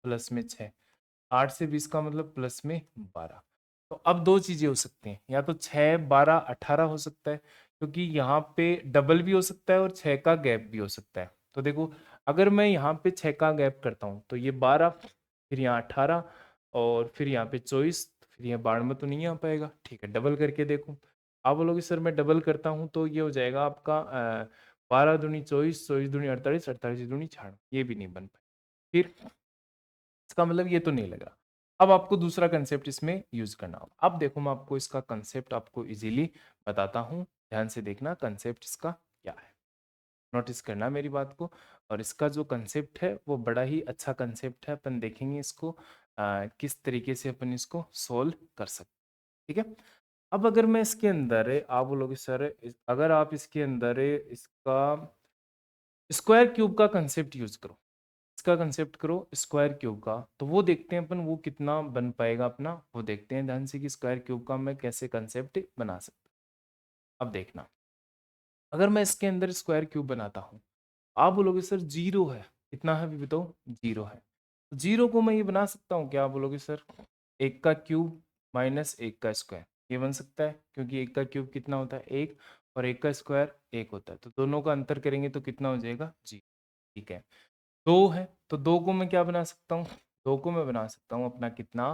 प्लस में 6, 8 से 20 का मतलब प्लस में 12। तो अब दो चीजें हो सकती हैं, या तो 6, 12, 18 हो सकता है, क्योंकि यहाँ पे डबल भी हो सकता है और 6 का गैप भी हो सकता है। तो देखो, अगर मैं यहाँ पे 6 का गैप करता हूँ तो ये 12, फिर यहाँ 18, और फिर यहाँ पे 24, फिर यहाँ 12 में तो नहीं आ पाएगा। ठीक है, डबल करके देखो। आप बोलोगे सर मैं डबल करता हूँ तो ये हो जाएगा आपका 12 दूनी 24, 24 दूनी 48, 48 दूनी 66, ये भी नहीं बन पाए। फिर इसका मतलब ये तो नहीं लग रहा। अब आपको दूसरा कंसेप्ट इसमें यूज करना होगा। अब देखो मैं आपको इसका कंसेप्ट आपको इजीली बताता हूँ, ध्यान से देखना कंसेप्ट इसका क्या है, नोटिस करना मेरी बात को। और इसका जो कंसेप्ट है वो बड़ा ही अच्छा कंसेप्ट है, अपन देखेंगे इसको किस तरीके से अपन इसको सोल्व कर सकते। ठीक है, अब अगर मैं इसके अंदर आप बोलोगे सर अगर आप इसके अंदर इसका स्क्वायर क्यूब का कंसेप्ट यूज करो, इसका कंसेप्ट करो स्क्वायर क्यूब का, तो वो देखते हैं अपन वो कितना बन पाएगा अपना, वो देखते हैं ध्यान से कि स्क्वायर क्यूब का मैं कैसे कंसेप्ट बना सकता हूं। अब देखना, अगर मैं इसके अंदर स्क्वायर क्यूब बनाता हूँ, आप बोलोगे सर 0 है, कितना है अभी बताओ 0 है, तो 0 को मैं ये बना सकता हूँ क्या, आप बोलोगे सर 1 का क्यूब माइनस 1 का स्क्वायर, ये बन सकता है, क्योंकि 1 का क्यूब कितना होता है 1, और 1 का स्क्वायर 1 होता है, तो दोनों का अंतर करेंगे तो कितना हो जाएगा जी। ठीक है, 2 है, तो 2 को मैं क्या बना सकता हूँ, 2 को मैं बना सकता हूँ अपना कितना,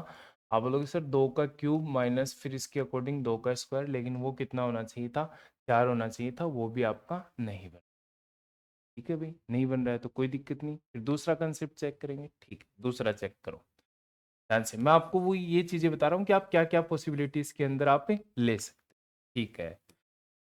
आप बोलोगे सर 2 का क्यूब माइनस फिर इसके अकॉर्डिंग 2 का स्क्वायर, लेकिन वो कितना होना चाहिए था 4 होना चाहिए था, वो भी आपका नहीं बना। ठीक है भाई, नहीं बन रहा है तो कोई दिक्कत नहीं, फिर दूसरा कंसेप्ट चेक करेंगे। ठीक है, दूसरा चेक करो ध्यान से, मैं आपको वो ये चीजें बता रहा हूँ कि आप क्या क्या पॉसिबिलिटीज के अंदर आप ले सकते। ठीक है,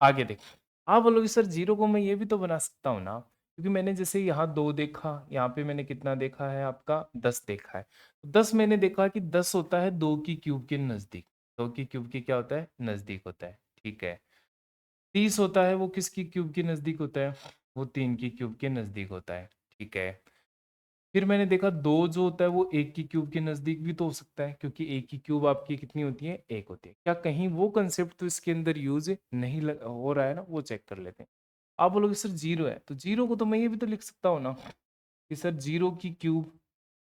आगे देखो, आप बोलोगे सर 0 को मैं ये भी तो बना सकता हूँ ना, क्योंकि मैंने जैसे यहाँ 2 देखा, यहाँ पे मैंने कितना देखा है आपका 10 देखा है, तो 10 मैंने देखा कि 10 होता है 2 की क्यूब के नजदीक, 2 की क्यूब के क्या होता है नजदीक होता है। ठीक है, 30 होता है वो किसकी क्यूब के नजदीक होता है, वो 3 की क्यूब के नजदीक होता है। ठीक है, फिर मैंने देखा 2 जो होता है वो 1 की क्यूब के नजदीक भी तो हो सकता है, क्योंकि 1 की क्यूब आपकी कितनी होती है 1 होती है। क्या कहीं वो कंसेप्ट तो इसके अंदर यूज नहीं हो रहा है ना, वो चेक कर लेते हैं। आप बोलोगे सर 0 है, तो 0 को तो मैं ये भी तो लिख सकता हूँ ना कि सर 0 की क्यूब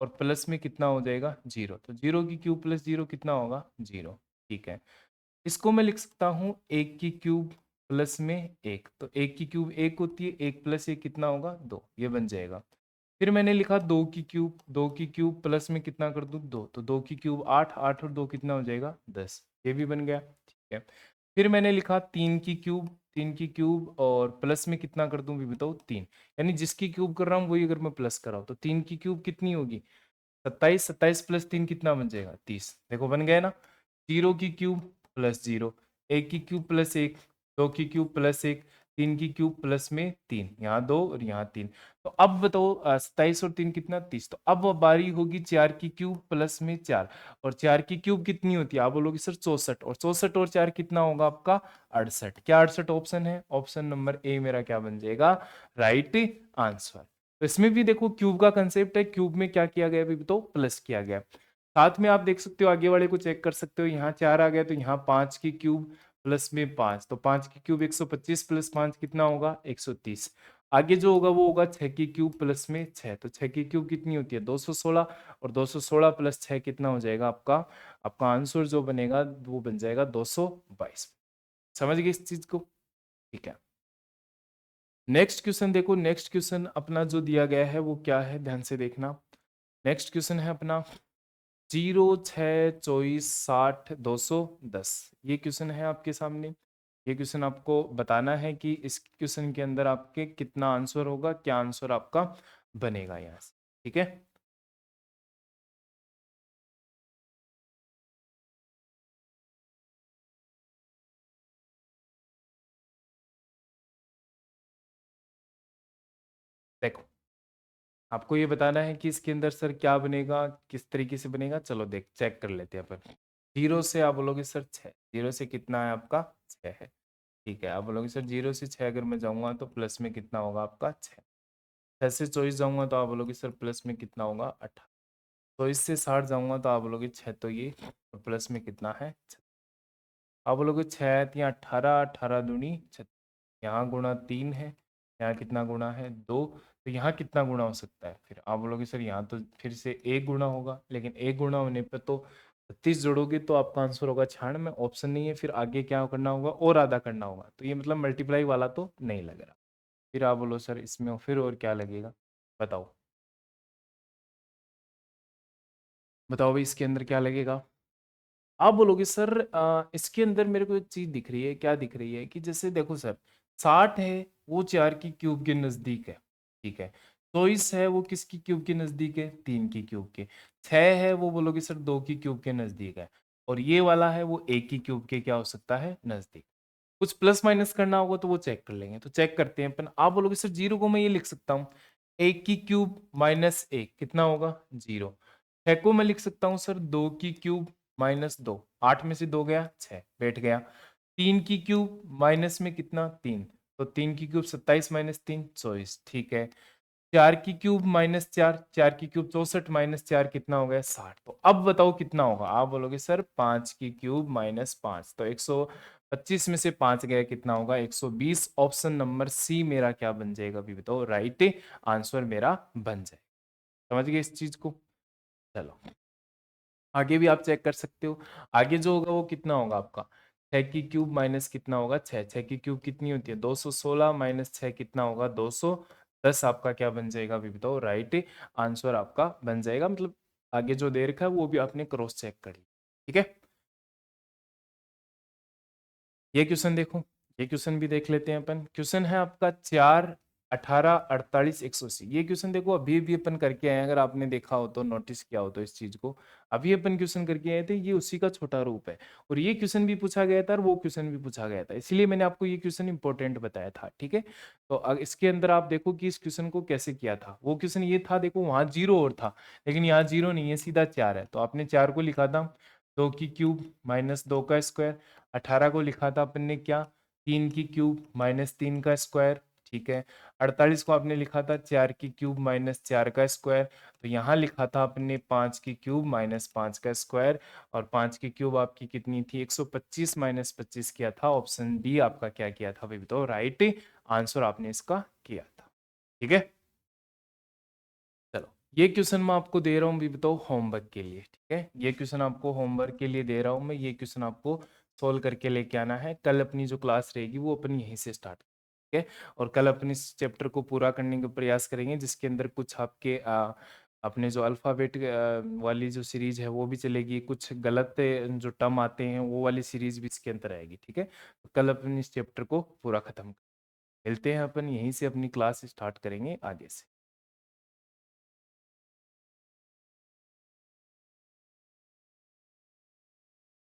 और प्लस में कितना हो जाएगा 0, तो 0 की क्यूब प्लस 0 कितना होगा 0। ठीक है, इसको मैं लिख सकता हूँ 1 की क्यूब प्लस में 1, तो 1 की क्यूब 1 होती है, 1 प्लस 1 कितना होगा 2, ये बन जाएगा। फिर मैंने लिखा 2 की क्यूब, 2 की क्यूब प्लस में कितना कर दूं 2, तो 2 की क्यूब 8, 8 और 2 कितना हो जाएगा 10, ये भी बन गया। ठीक है, फिर मैंने लिखा 3 की क्यूब, 3 की क्यूब और प्लस में कितना कर दूं भी बताओ 3, यानी जिसकी क्यूब कर रहा हूँ वही अगर मैं प्लस कर रहा हूँ, तो 3 की क्यूब कितनी होगी 27, 27 प्लस 3 कितना बन जाएगा 30, देखो बन गया ना। 0 की क्यूब प्लस 0, 1 की क्यूब प्लस 1, 2 की क्यूब प्लस 1, 3 की क्यूब प्लस में 3, यहाँ 2 और यहाँ 3। तो अब बताओ 27 और 3 कितना 30। तो अब बारी होगी 4 की क्यूब प्लस में 4, और 4 की क्यूब कितनी होती है, आप बोलोगे सर 64, और 64 और 4 कितना होगा आपका 68। क्या 68 ऑप्शन है, ऑप्शन नंबर ए मेरा क्या बन जाएगा राइट आंसर। तो इसमें भी देखो क्यूब का कंसेप्ट है, क्यूब में क्या किया गया अभी तो प्लस किया गया। साथ में आप देख सकते हो आगे वाले को चेक कर सकते हो, यहाँ 4 आ गया तो यहाँ 5 की क्यूब प्लस में 5, तो 5 की क्यूब 125 प्लस 5 कितना होगा 130। आगे जो होगा वो होगा 6 की क्यूब प्लस में 6, तो 6 की क्यूब कितनी होती है 216, और 216 प्लस 6 कितना हो जाएगा आपका, आपका आंसर जो बनेगा वो बन जाएगा 222। समझ गए इस चीज को, ठीक है। नेक्स्ट क्वेश्चन देखो, नेक्स्ट क्वेश्चन अपना जो दिया गया है वो क्या है, ध्यान से देखना। नेक्स्ट क्वेश्चन है अपना 0, 6, 24, 60, 210। ये क्वेश्चन है आपके सामने। ये क्वेश्चन आपको बताना है कि इस क्वेश्चन के अंदर आपके कितना आंसर होगा, क्या आंसर आपका बनेगा यहाँ से, ठीक है। देखो आपको ये बताना है कि इसके अंदर सर क्या बनेगा, किस तरीके से बनेगा। चलो देख चेक कर लेते हैं अपन। 0 से आप बोलोगे सर 6, 0 से कितना है आपका 6 है, ठीक है। आप बोलोगे सर 0 से 6 अगर मैं जाऊंगा तो प्लस में कितना होगा आपका 6। 6 से 24 जाऊंगा तो आप बोलोगे सर प्लस में कितना होगा 18। 24 से 60 जाऊंगा तो आप बोलोगे 6, तो ये और प्लस में कितना है 6। आप बोलोगे 6 या 18, 18 दूनी 36, यहाँ गुणा 3 है, यहाँ कितना गुणा है 2, तो यहाँ कितना गुणा हो सकता है। फिर आप बोलोगे सर यहाँ तो फिर से एक गुणा होगा, लेकिन एक गुणा होने पर तो 36 जोड़ोगे तो आपका आंसर होगा 96। ऑप्शन नहीं है, फिर आगे क्या करना होगा और आधा करना होगा, तो ये मतलब मल्टीप्लाई वाला तो नहीं लग रहा। फिर आप बोलो सर इसमें फिर और क्या लगेगा, बताओ बताओ भाई इसके अंदर क्या लगेगा। आप बोलोगे सर इसके अंदर मेरे को एक चीज दिख रही है, क्या दिख रही है कि जैसे देखो सर 60 है वो 4 की क्यूब के नजदीक है, ठीक है। 24 है वो किसकी क्यूब के नजदीक है 3 की क्यूब के। 6 है वो बोलोगे सर 2 की क्यूब के नजदीक है, और ये वाला है वो 1 की क्यूब के क्या हो सकता है नजदीक। कुछ प्लस माइनस करना होगा तो वो चेक कर लेंगे, तो चेक करते हैं अपन। आप बोलोगे सर 0 को मैं ये लिख सकता हूँ 1 की क्यूब माइनस 1 कितना होगा 0। 6 को मैं लिख सकता हूँ सर 2 की क्यूब -2, 8 में से 2 गया 6 बैठ गया। 3 की क्यूब माइनस में कितना 3, तो 3 की क्यूब 27 -3 24, ठीक है। 4 की क्यूब -4, 4 की क्यूब 64 -4 कितना हो गया 60। तो अब बताओ कितना होगा, आप बोलोगे सर 5 की क्यूब -5, तो 125 में से 5 गया कितना होगा 120। ऑप्शन नंबर सी मेरा क्या बन जाएगा अभी बताओ, राइट आंसर मेरा बन जाए। समझ गए इस चीज को। चलो आगे भी आप चेक कर सकते हो। आगे जो होगा वो कितना होगा आपका 6 की क्यूब माइनस कितना होगा 6, 6 की क्यूब कितनी होती है 216 माइनस 6 कितना होगा 210। आपका क्या बन जाएगा अभी बताओ, राइट आंसर आपका बन जाएगा। मतलब आगे जो दे रखा है वो भी आपने क्रॉस चेक कर लिया, ठीक है। ये क्वेश्चन देखो, ये क्वेश्चन भी देख लेते हैं अपन। क्वेश्चन है आपका 4, 18, 48, 180। ये क्वेश्चन देखो अभी भी अपन करके आए हैं, अगर आपने देखा हो तो नोटिस किया हो तो इस चीज को। अभी अपन क्वेश्चन करके आए थे, ये उसी का छोटा रूप है। और ये क्वेश्चन भी पूछा गया था और वो क्वेश्चन भी पूछा गया था, इसलिए मैंने आपको ये क्वेश्चन इंपॉर्टेंट बताया था, ठीक है। तो इसके अंदर आप देखो कि इस क्वेश्चन को कैसे किया था। वो क्वेश्चन ये था देखो वहां 0 और था, लेकिन यहाँ 0 नहीं है सीधा 4 है, तो आपने 4 को लिखा था 2 की क्यूब -2 का स्क्वायर। 18 को लिखा था अपन ने क्या 3 की क्यूब -3 का स्क्वायर, ठीक है। 48 को आपने लिखा था 4 की क्यूब -4 का स्क्वायर। तो यहाँ लिखा था आपने 5 की क्यूब -5 का स्क्वायर, और 5 की क्यूब आपकी कितनी थी 125 -25 किया था। ऑप्शन डी आपका क्या किया था अभी बताओ, राइट आंसर आपने इसका किया था, ठीक है। चलो ये क्वेश्चन मैं आपको दे रहा हूँ भी बताओ होमवर्क के लिए, ठीक है। ये क्वेश्चन आपको होमवर्क के लिए दे रहा हूँ मैं, ये क्वेश्चन आपको सोल्व करके लेके आना है। कल अपनी जो क्लास रहेगी वो अपन यहीं से स्टार्ट, ठीक है। और कल अपन इस चैप्टर को पूरा करने का प्रयास करेंगे, जिसके अंदर कुछ आपके अपने जो अल्फ़ाबेट वाली जो सीरीज है वो भी चलेगी, कुछ गलत जो टर्म आते हैं वो वाली सीरीज भी इसके अंदर आएगी, ठीक है। तो कल अपन इस चैप्टर को पूरा खत्म मिलते हैं, अपन यहीं से अपनी क्लास स्टार्ट करेंगे आगे से।